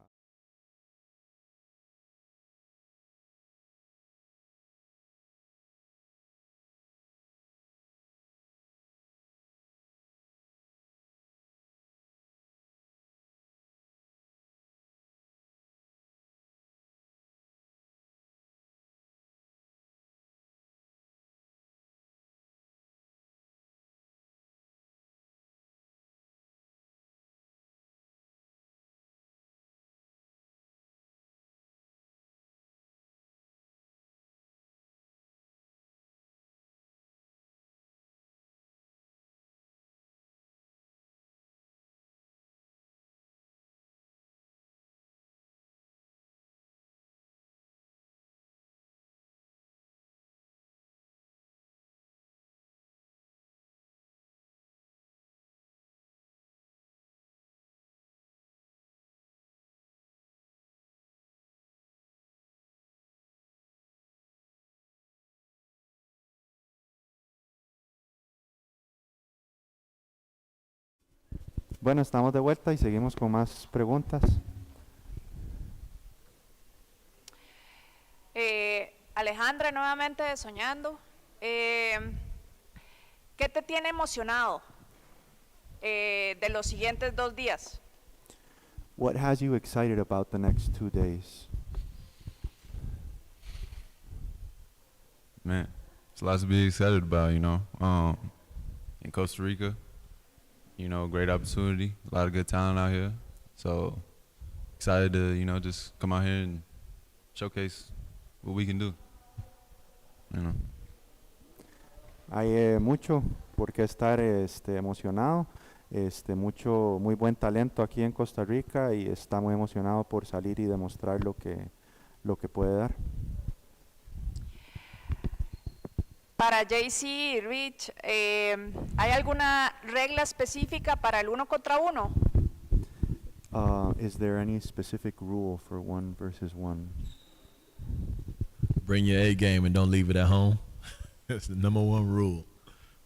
Bueno, estamos de vuelta y seguimos con más preguntas. Alejandra, nuevamente de Soñando. ¿Qué te tiene emocionado de los siguientes 2 días? What has you excited about the next 2 days? Man, it's lots to be excited about, in Costa Rica. Great opportunity, a lot of good talent out here. So excited to, just come out here and showcase what we can do. Hay mucho por qué estar emocionado, muy buen talento aquí en Costa Rica y está muy emocionado por salir y demostrar lo que puede dar. Para JC, Rich, ¿hay alguna regla específica para el 1 contra 1? Is there any specific rule for 1 versus 1? Bring your A game and don't leave it at home. That's the #1 rule.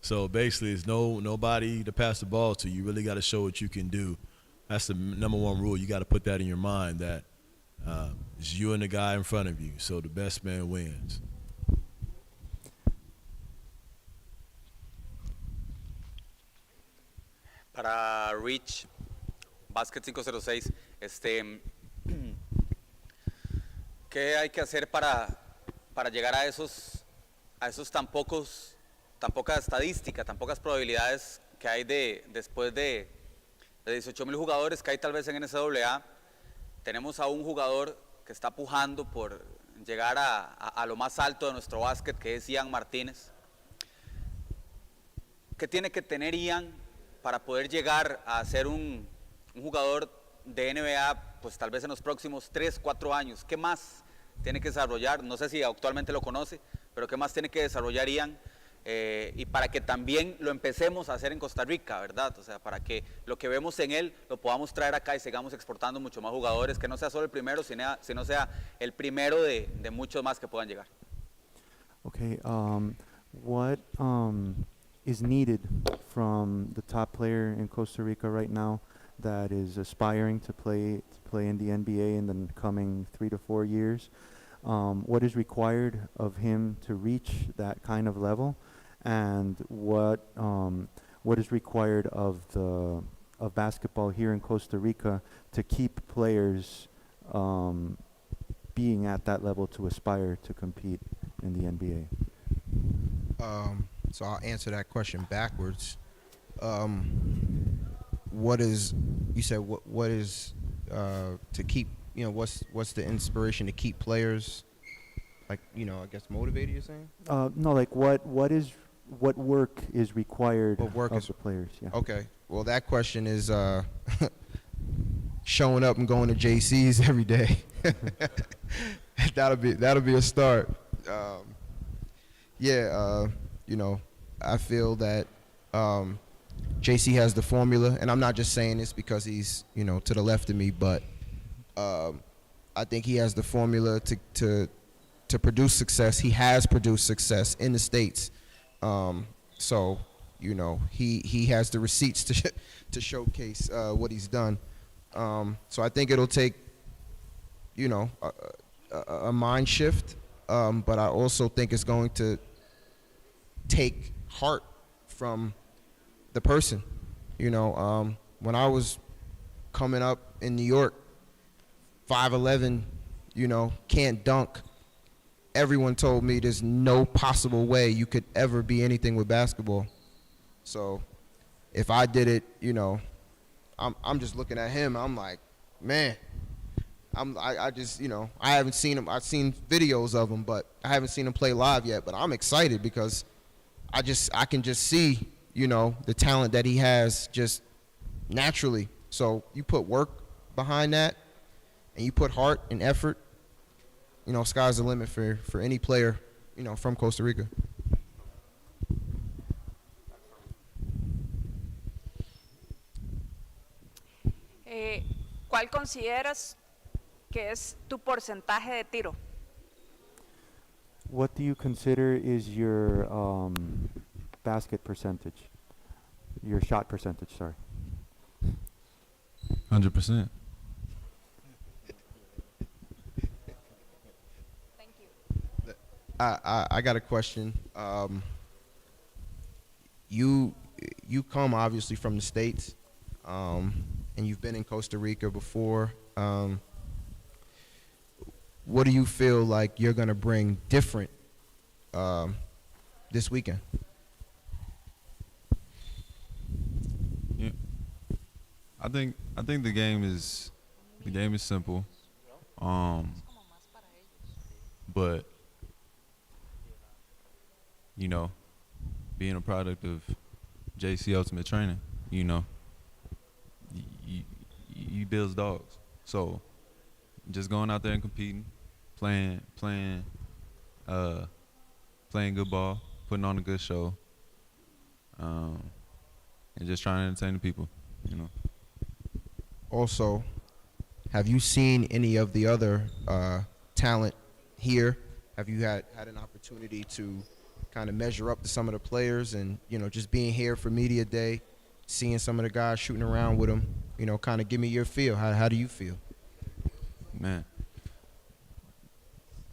So basically, it's nobody to pass the ball to. You really got to show what you can do. That's the #1 rule. You got to put that in your mind that it's you and the guy in front of you. So the best man wins. Para Rich, Basket 506, ¿qué hay que hacer para llegar a esos tan poca estadística, tan pocas probabilidades que hay después de 18,000 jugadores que hay tal vez en NCAA? Tenemos a un jugador que está pujando por llegar a lo más alto de nuestro básquet, que es Ian Martínez. ¿Qué tiene que tener Ian para poder llegar a ser un jugador de NBA, pues tal vez en los próximos 3, 4 años? ¿Qué más tiene que desarrollar? No sé si actualmente lo conoce, pero ¿qué más tiene que desarrollar Ian y para que también lo empecemos a hacer en Costa Rica, ¿verdad? O sea, para que lo que vemos en él lo podamos traer acá y sigamos exportando mucho más jugadores, que no sea solo el primero, sino sea el primero de muchos más que puedan llegar. Okay, what is needed from the top player in Costa Rica right now that is aspiring to play in the NBA in the coming 3 to 4 years? What is required of him to reach that kind of level, and what is required of basketball here in Costa Rica to keep players being at that level to aspire to compete in the NBA? So I'll answer that question backwards. What is, you said, what is to keep, what's the inspiration to keep players, like, I guess motivated, you're saying? No, like what work is required of the players? Yeah. Okay. Well, that question is showing up and going to JC's every day. That'll be a start. I feel that JC has the formula, and I'm not just saying this because he's to the left of me, but I think he has the formula to produce success. He has produced success in the States, so he has the receipts to showcase what he's done. So I think it'll take a mind shift, but I also think it's going to take heart from the person. When I was coming up in New York, 5'11", can't dunk. Everyone told me there's no possible way you could ever be anything with basketball. So if I did it, I'm just looking at him. I'm like, man, I just, I haven't seen him. I've seen videos of him, but I haven't seen him play live yet. But I'm excited because I can just see, the talent that he has just naturally. So you put work behind that, and you put heart and effort, sky's the limit for any player, from Costa Rica. ¿Cuál consideras que es tu porcentaje de tiro? What do you consider is your basket percentage? Your shot percentage, sorry. 100%. Thank you. I got a question. You come obviously from the States, and you've been in Costa Rica before. What do you feel like you're gonna bring different this weekend? Yeah, I think the game is simple, but being a product of JC Ultimate Training, you builds dogs. So just going out there and competing, playing good ball, putting on a good show, and just trying to entertain the people, Also, have you seen any of the other talent here? Have you had an opportunity to kind of measure up to some of the players, and just being here for media day, seeing some of the guys shooting around with them, kind of give me your feel. How do you feel? Man,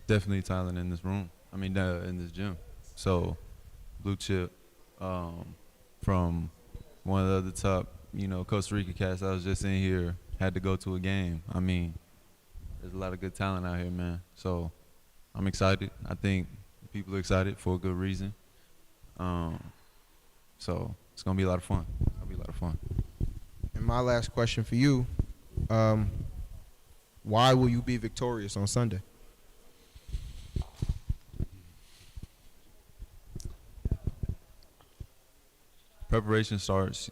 definitely talent in this room. I mean, in this gym. So, blue chip, from one of the other top, Costa Rica cats I was just in here, had to go to a game. I mean, there's a lot of good talent out here, man. So, I'm excited. I think people are excited for a good reason. So, it's going to be a lot of fun. And my last question for you, why will you be victorious on Sunday? Preparation starts,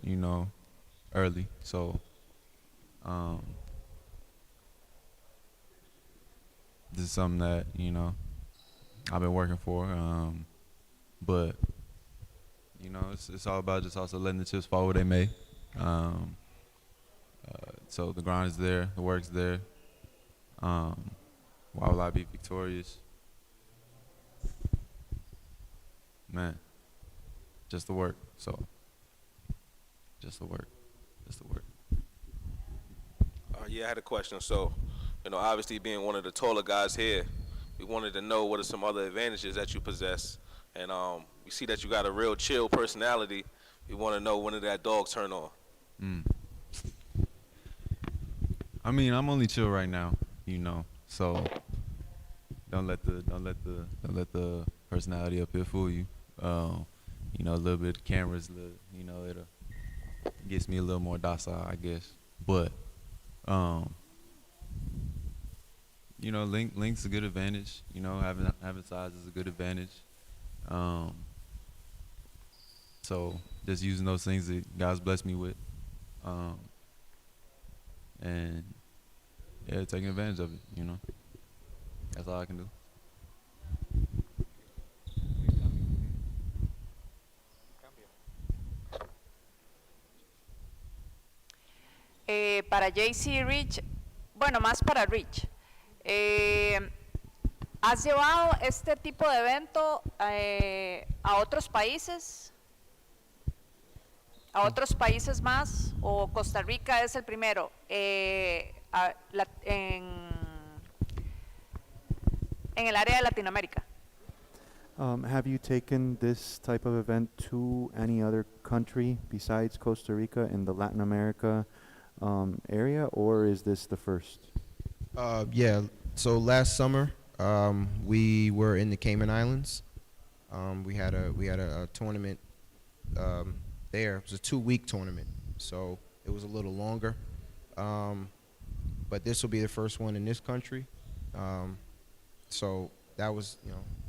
early. So, this is something that, I've been working for. But You know, it's all about just also letting the chips fall where they may. Um, so the grind is there, the work's there. Why will I be victorious? Man, just the work. So, just the work, just the work. Yeah, I had a question. So, obviously being one of the taller guys here, we wanted to know what are some other advantages that you possess. And we see that you got a real chill personality. We want to know when did that dog turn on? Mm. I mean, I'm only chill right now, you know. So don't let the personality up here fool you. You know, a little bit of cameras, you know, it gets me a little more docile, I guess. But you know, length's a good advantage. You know, having size is a good advantage. So just using those things that God's blessed me with, and yeah, taking advantage of it. You know, that's all I can do. Para JC Rich, bueno, más para Rich. ¿Has llevado este tipo de evento a otros países? ¿A otros países más? ¿O Costa Rica es el primero? En el área de Latinoamérica. Have you taken this type of event to any other country besides Costa Rica in the Latin America area, or is this the first? Yeah. So last summer, we were in the Cayman Islands. We had a tournament there. It was a 2-week tournament, so it was a little longer. But this will be the first one in this country. So that was,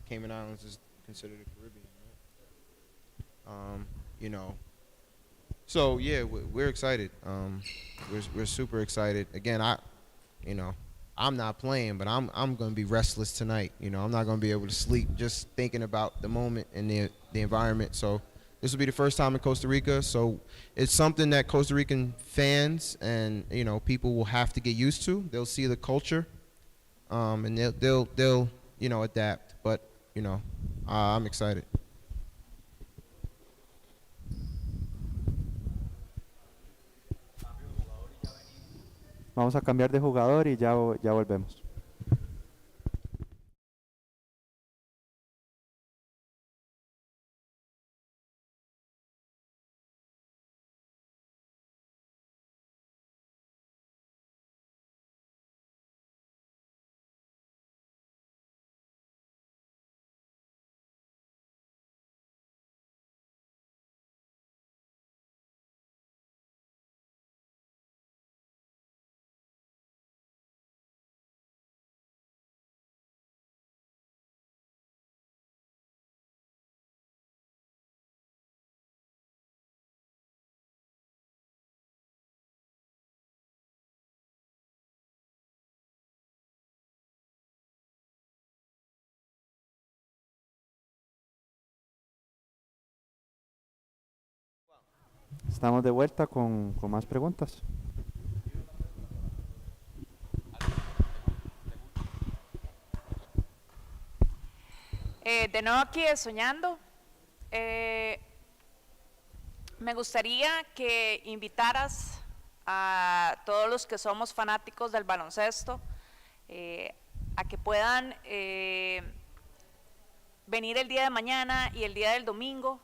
Cayman Islands is considered the Caribbean, right? So yeah, we're excited. We're super excited. Again, I'm not playing, but I'm going to be restless tonight. I'm not going to be able to sleep just thinking about the moment and the environment. So this will be the first time in Costa Rica. So it's something that Costa Rican fans and people will have to get used to. They'll see the culture, and they'll adapt. But I'm excited. Vamos a cambiar de jugador y ya volvemos. Estamos de vuelta con más preguntas. De nuevo aquí de Soñando. Me gustaría que invitaras a todos los que somos fanáticos del baloncesto a que puedan venir el día de mañana y el día del domingo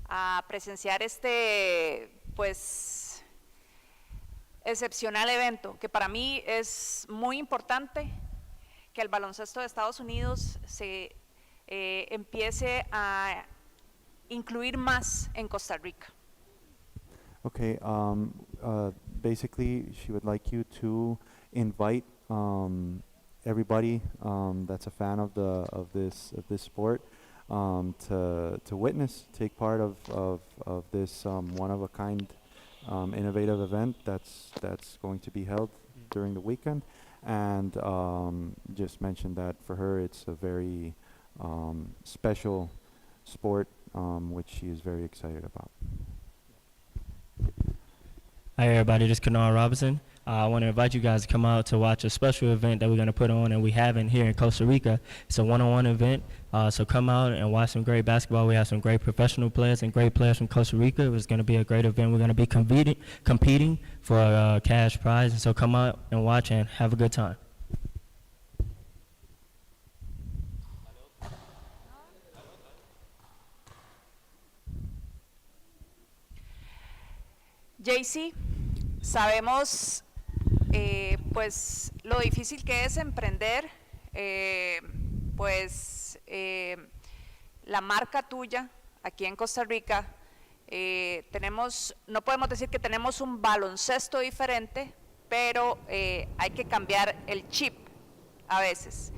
a presenciar este excepcional evento, que para mí es muy importante que el baloncesto de Estados Unidos se empiece a incluir más en Costa Rica. Okay, basically she would like you to invite everybody that's a fan of this sport to witness, take part of this one of a kind innovative event that's going to be held during the weekend, and just mention that for her it's a very special sport which she is very excited about. Hi everybody, this is Kanal Robinson. I want to invite you guys to come out to watch a special event that we're going to put on and we haven't here in Costa Rica. It's a one-on-one event, so come out and watch some great basketball. We have some great professional players and great players from Costa Rica. It's going to be a great event. We're going to be competing for a cash prize, and so come out and watch and have a good time. JC, sabemos pues lo difícil que es emprender, la marca tuya aquí en Costa Rica. No podemos decir que tenemos un baloncesto diferente, pero hay que cambiar el chip a veces.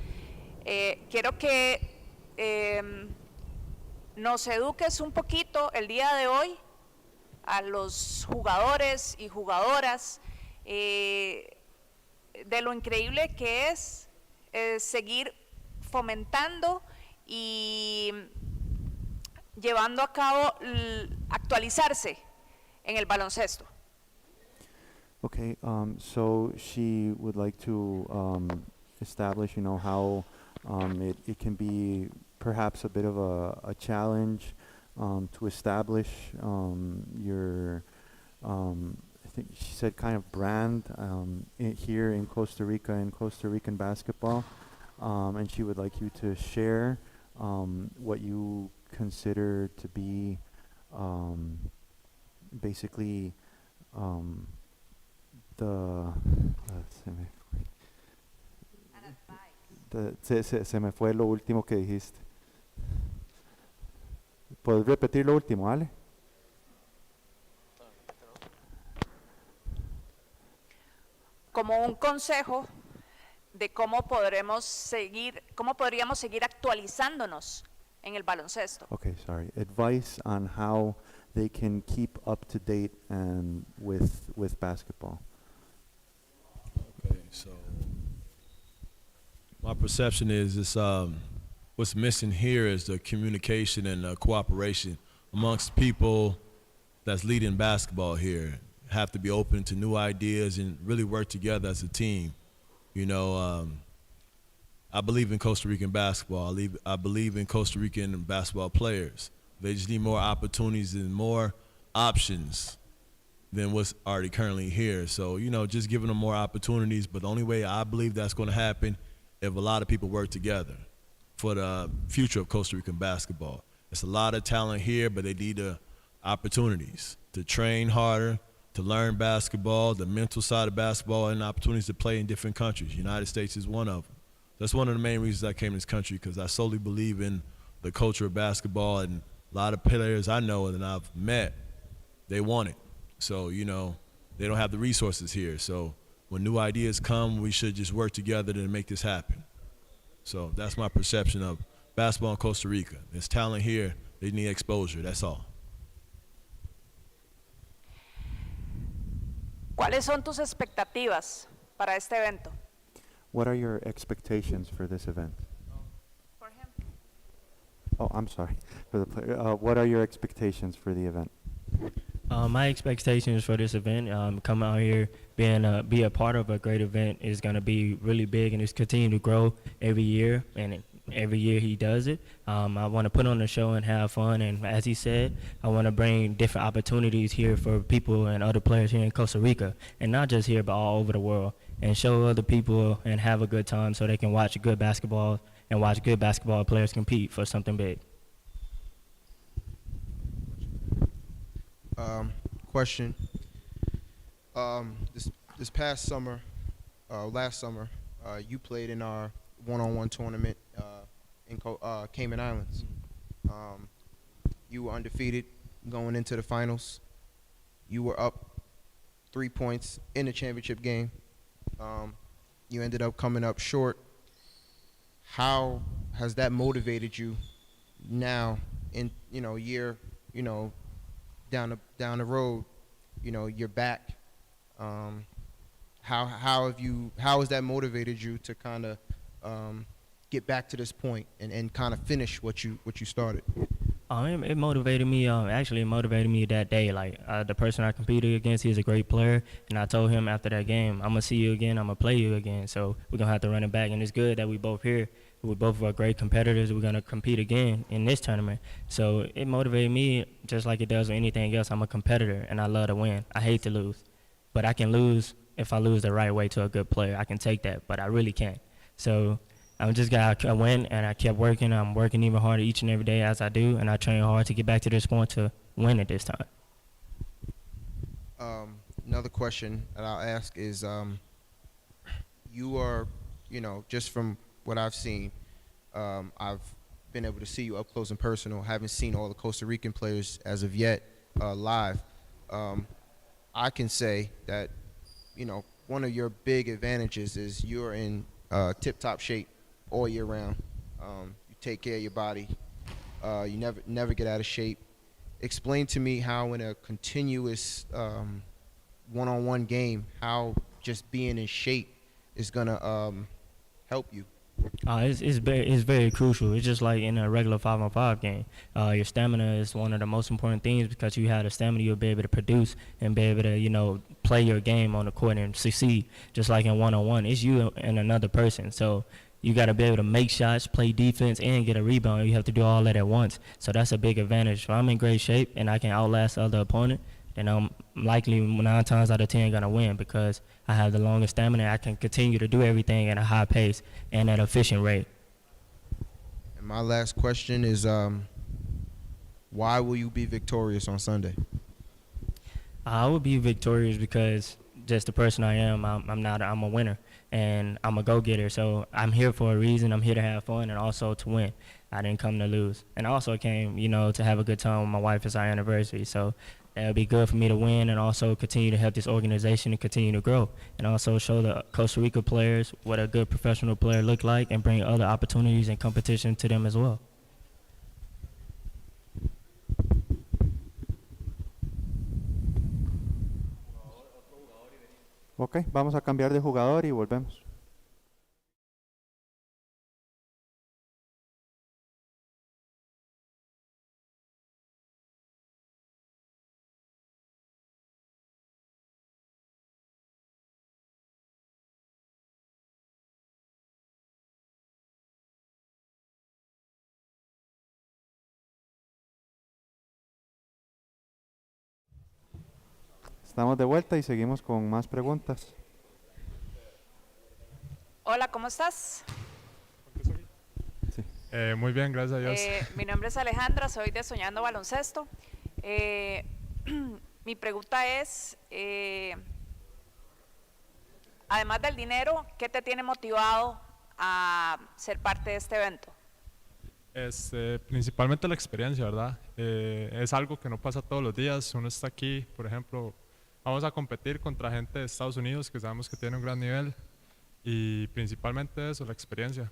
Quiero que nos eduques un poquito el día de hoy a los jugadores y jugadoras de lo increíble que es seguir fomentando y llevando a cabo, actualizarse en el baloncesto. Okay, so she would like to establish, how it can be perhaps a bit of a challenge to establish your, I think she said kind of brand here in Costa Rica, in Costa Rican basketball, and she would like you to share what you consider to be basically se me fue lo último que dijiste. ¿Puedes repetir lo último, Ale? Como un consejo de cómo podríamos seguir actualizándonos en el baloncesto. Okay, sorry. Advice on how they can keep up to date and with basketball. Okay, so my perception is this. What's missing here is the communication and cooperation amongst people that's leading basketball here. Have to be open to new ideas and really work together as a team. I believe in Costa Rican basketball. I believe in Costa Rican basketball players. They just need more opportunities and more options than what's already currently here. So, just giving them more opportunities. But the only way I believe that's going to happen if a lot of people work together for the future of Costa Rican basketball. There's a lot of talent here, but they need the opportunities to train harder, to learn basketball, the mental side of basketball, and opportunities to play in different countries. United States is one of them. That's one of the main reasons I came to this country, because I solely believe in the culture of basketball, and a lot of players I know and I've met, they want it. So, they don't have the resources here. So when new ideas come, we should just work together to make this happen. So that's my perception of basketball in Costa Rica. There's talent here. They need exposure. That's all. ¿Cuáles son tus expectativas para este evento? What are your expectations for this event? For him. Oh, I'm sorry. For the player. What are your expectations for the event? My expectations for this event, come out here, be a part of a great event is going to be really big, and it's continue to grow every year, and every year he does it. I want to put on a show and have fun, and as he said, I want to bring different opportunities here for people and other players here in Costa Rica, and not just here, but all over the world, and show other people and have a good time so they can watch good basketball and watch good basketball players compete for something big. Question. This past summer, last summer, you played in our one-on-one tournament in Cayman Islands. You were undefeated going into the finals. You were up 3 points in the championship game. You ended up coming up short. How has that motivated you now in year down the road? You're back. How has that motivated you to kind of get back to this point and kind of finish what you started? It motivated me. Actually, it motivated me that day. Like the person I competed against, he's a great player, and I told him after that game, I'm gonna see you again. I'm gonna play you again. So we're gonna have to run it back, and it's good that we both here. We both are great competitors. We're gonna compete again in this tournament. So it motivated me just like it does with anything else. I'm a competitor, and I love to win. I hate to lose, but I can lose if I lose the right way to a good player. I can take that, but I really can't. So I just got a win, and I kept working. I'm working even harder each and every day as I do, and I train hard to get back to this point to win it this time. Another question that I'll ask is, you are, just from what I've seen, I've been able to see you up close and personal. Haven't seen all the Costa Rican players as of yet live. I can say that, one of your big advantages is you're in tip-top shape all year round. You take care of your body. You never get out of shape. Explain to me how in a continuous one-on-one game, how just being in shape is gonna help you. It's very crucial. It's just like in a regular 5-on-5 game. Your stamina is one of the most important things because you have the stamina, you'll be able to produce and be able to, play your game on the court and succeed. Just like in one-on-one, it's you and another person. So you got to be able to make shots, play defense, and get a rebound. You have to do all that at once. So that's a big advantage. If I'm in great shape and I can outlast the other opponent, then I'm likely 9 times out of 10 going to win because I have the longest stamina. I can continue to do everything at a high pace and at an efficient rate. And my last question is, why will you be victorious on Sunday? I will be victorious because just the person I am, I'm a winner and I'm a go-getter. So I'm here for a reason. I'm here to have fun and also to win. I didn't come to lose. And I also came, to have a good time with my wife. It's our anniversary. So it'll be good for me to win and also continue to help this organization and continue to grow and also show the Costa Rica players what a good professional player look like and bring other opportunities and competition to them as well. Ok, vamos a cambiar de jugador y volvemos. Estamos de vuelta y seguimos con más preguntas. Hola, ¿cómo estás? Sí. Muy bien, gracias a Dios. Mi nombre es Alejandra, soy de Soñando Baloncesto. Mi pregunta es, además del dinero, ¿qué te tiene motivado a ser parte de este evento? Principalmente la experiencia, ¿verdad? Es algo que no pasa todos los días. Uno está aquí, por ejemplo, vamos a competir contra gente de Estados Unidos que sabemos que tiene un gran nivel y principalmente eso, la experiencia.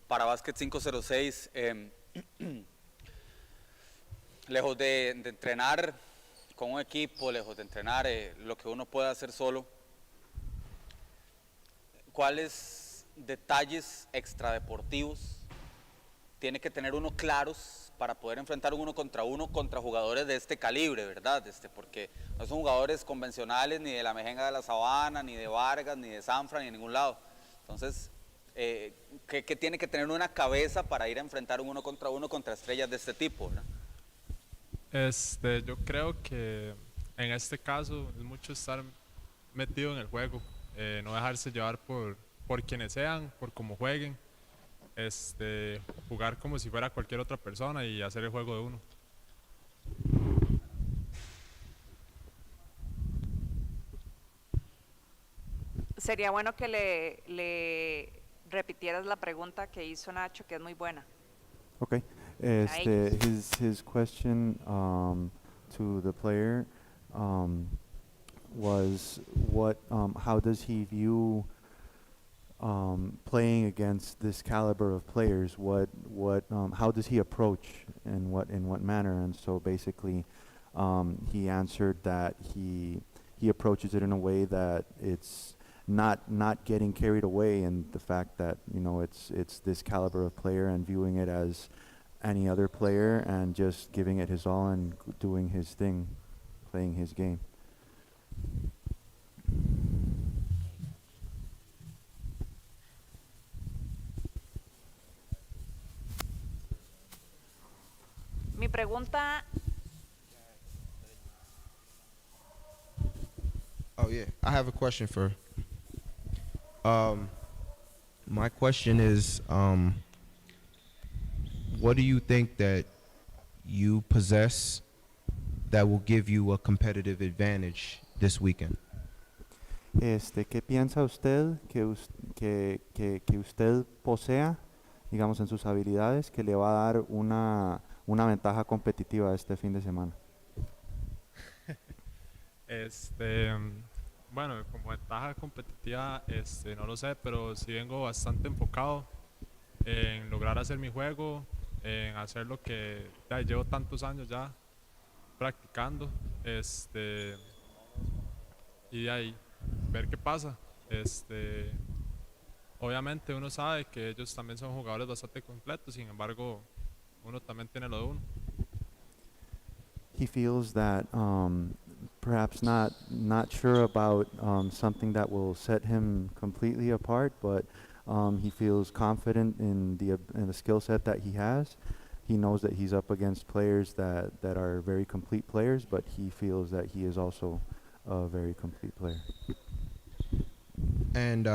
Para Básquet 506, lejos de entrenar con un equipo, lejos de entrenar lo que uno puede hacer solo, ¿cuáles detalles extradeportivos tiene que tener uno claros para poder enfrentar uno contra jugadores de este calibre, ¿verdad? Porque no son jugadores convencionales ni de la Mejenga de la Sabana, ni de Vargas, ni de Sanfra, ni de ningún lado. Entonces, ¿qué tiene que tener una cabeza para ir a enfrentar uno contra estrellas de este tipo, ¿verdad? Yo creo que en este caso es mucho estar metido en el juego, no dejarse llevar por quienes sean, por cómo jueguen, jugar como si fuera cualquier otra persona y hacer el juego de uno. Sería bueno que le repitieras la pregunta que hizo Nacho, que es muy buena. Okay. His question to the player was how does he view playing against this caliber of players? How does he approach in what manner? And so basically, he answered that he approaches it in a way that it's not getting carried away in the fact that it's this caliber of player and viewing it as any other player and just giving it his all and doing his thing, playing his game. Mi pregunta, Oh yeah, I have a question for. My question is, what do you think that you possess that will give you a competitive advantage this weekend? ¿Qué piensa usted que usted posea, digamos, en sus habilidades, que le va a dar una ventaja competitiva este fin de semana? Bueno, como ventaja competitiva, no lo sé, pero sí vengo bastante enfocado en lograr hacer mi juego, en hacer lo que ya llevo tantos años ya practicando, y de ahí ver qué pasa. Obviamente uno sabe que ellos también son jugadores bastante completos, sin embargo, uno también tiene lo de uno. He feels that perhaps not sure about something that will set him completely apart, but he feels confident in the skill set that he has. He knows that he's up against players that are very complete players, but he feels that he is also a very complete player. And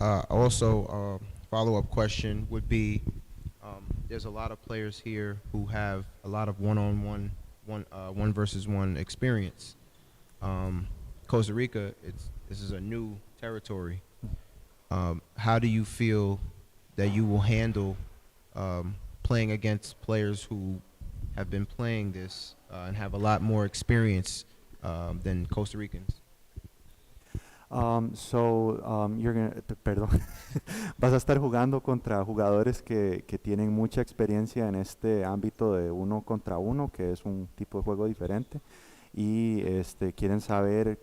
also, follow-up question would be, there's a lot of players here who have a lot of one-on-one, one versus one experience. Costa Rica, this is a new territory. How do you feel that you will handle playing against players who have been playing this and have a lot more experience than Costa Ricans? You're gonna, perdón, vas a estar jugando contra jugadores que tienen mucha experiencia en este ámbito de uno contra uno, que es un tipo de juego diferente, y quieren saber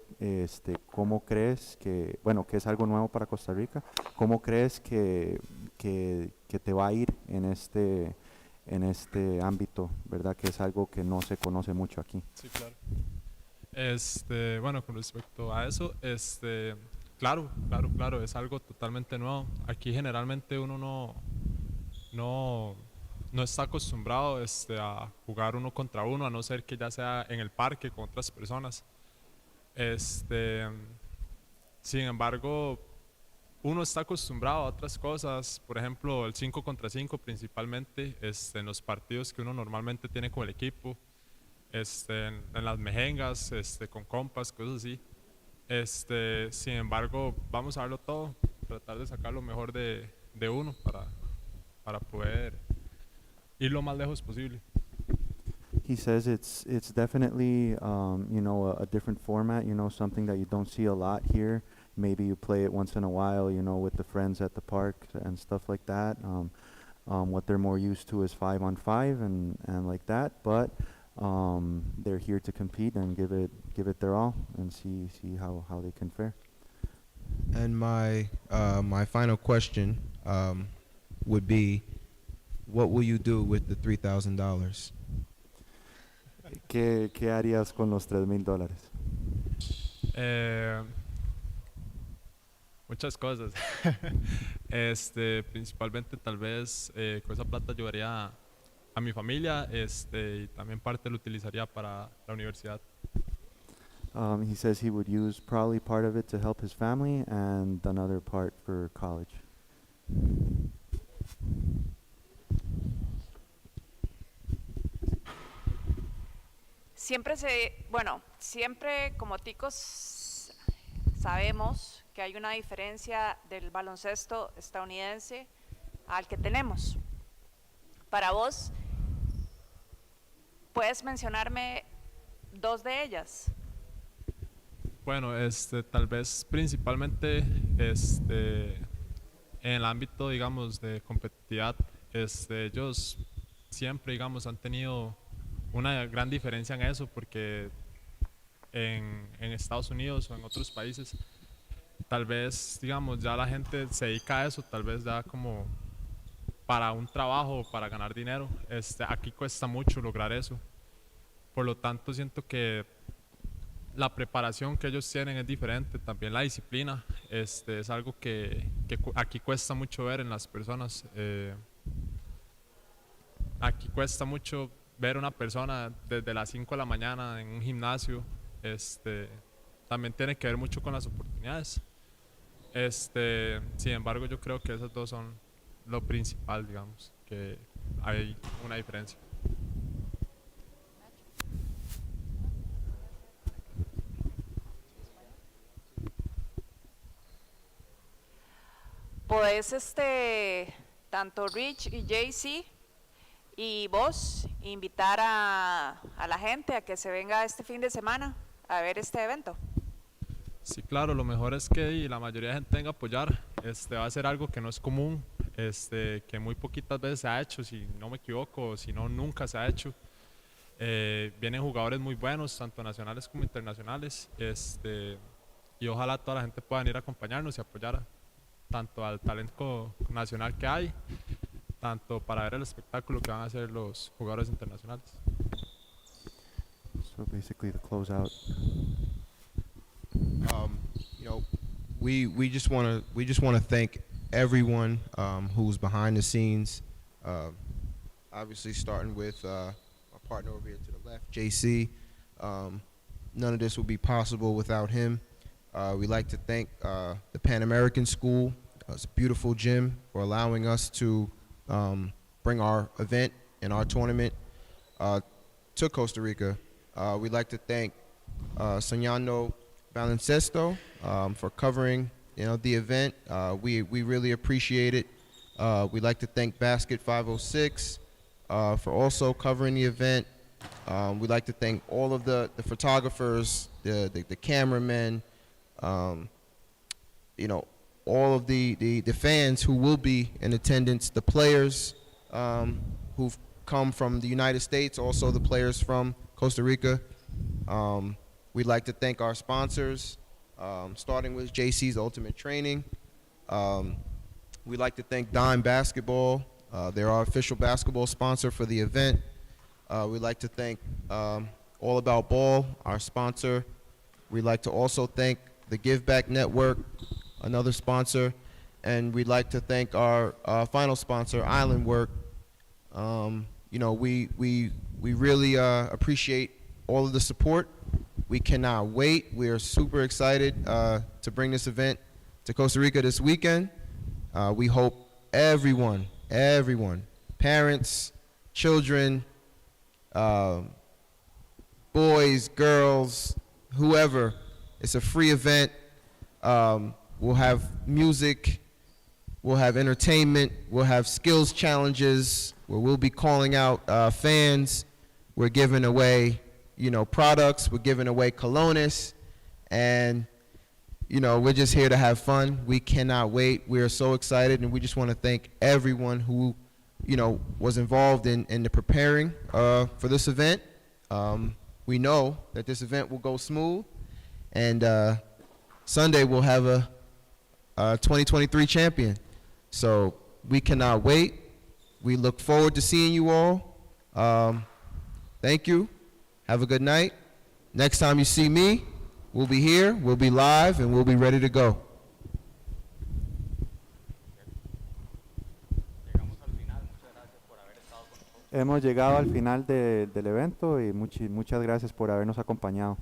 cómo crees que, bueno, que es algo nuevo para Costa Rica, cómo crees que te va a ir en este ámbito, ¿verdad? Que es algo que no se conoce mucho aquí. Sí, claro. Bueno, con respecto a eso, claro, es algo totalmente nuevo. Aquí generalmente uno no está acostumbrado a jugar uno contra uno, a no ser que ya sea en el parque con otras personas. Sin embargo, uno está acostumbrado a otras cosas, por ejemplo, el 5 contra 5 principalmente, en los partidos que uno normalmente tiene con el equipo. En las mejengas, con compas, cosas así. Sin embargo, vamos a verlo todo, tratar de sacar lo mejor de uno para poder ir lo más lejos posible. He says it's definitely a different format, something that you don't see a lot here. Maybe you play it once in a while, with the friends at the park and stuff like that. What they're more used to is 5-on-5 and like that, but they're here to compete and give it their all and see how they can fare. And my final question would be, what will you do with the $3,000? ¿Qué harías con los $3,000? Muchas cosas. Principalmente tal vez con esa plata ayudaría a mi familia, y también parte lo utilizaría para la universidad. He says he would use probably part of it to help his family and another part for college. Siempre como ticos sabemos que hay una diferencia del baloncesto estadounidense al que tenemos. Para vos, ¿puedes mencionarme dos de ellas? Bueno, tal vez principalmente en el ámbito, digamos, de competitividad, ellos siempre, digamos, han tenido una gran diferencia en eso, porque en Estados Unidos o en otros países tal vez, digamos, ya la gente se dedica a eso, tal vez ya como para un trabajo, para ganar dinero. Aquí cuesta mucho lograr eso. Por lo tanto, siento que la preparación que ellos tienen es diferente, también la disciplina. Es algo que aquí cuesta mucho ver en las personas. Aquí cuesta mucho ver una persona desde las 5 de la mañana en un gimnasio. También tiene que ver mucho con las oportunidades. Sin embargo, yo creo que esos dos son lo principal, digamos, que hay una diferencia. Podés, tanto Rich y JC y vos, invitar a la gente a que se venga este fin de semana a ver este evento. Sí, claro, lo mejor es que la mayoría de gente venga a apoyar. Va a ser algo que no es común, que muy poquitas veces se ha hecho, si no me equivoco, si no, nunca se ha hecho. Vienen jugadores muy buenos, tanto nacionales como internacionales, y ojalá toda la gente pueda venir a acompañarnos y apoyar tanto al talento nacional que hay, tanto para ver el espectáculo que van a hacer los jugadores internacionales. So basically the closeout. You know, we just want to thank everyone who's behind the scenes. Obviously, starting with my partner over here to the left, JC. None of this would be possible without him. We'd like to thank the Pan American School. It's a beautiful gym for allowing us to bring our event and our tournament to Costa Rica. We'd like to thank Soñando Baloncesto for covering the event. We really appreciate it. We'd like to thank Basket 506 for also covering the event. We'd like to thank all of the photographers, the cameramen, all of the fans who will be in attendance, the players who've come from the United States, also the players from Costa Rica. We'd like to thank our sponsors, starting with JC's Ultimate Training. We'd like to thank Dime Basketball. They're our official basketball sponsor for the event. We'd like to thank All About Ball, our sponsor. We'd like to also thank the Give Back Network, another sponsor. And we'd like to thank our final sponsor, Island Work. We really appreciate all of the support. We cannot wait. We are super excited to bring this event to Costa Rica this weekend. We hope everyone, parents, children, boys, girls, whoever, it's a free event. We'll have music, we'll have entertainment, we'll have skills challenges where we'll be calling out fans. We're giving away products, we're giving away colones, and we're just here to have fun. We cannot wait. We are so excited, and we just want to thank everyone who was involved in the preparing for this event. We know that this event will go smooth, and Sunday we'll have a 2023 champion. So we cannot wait. We look forward to seeing you all. Thank you. Have a good night. Next time you see me, we'll be here, we'll be live, and we'll be ready to go. Hemos llegado al final del evento y muchas gracias por habernos acompañado.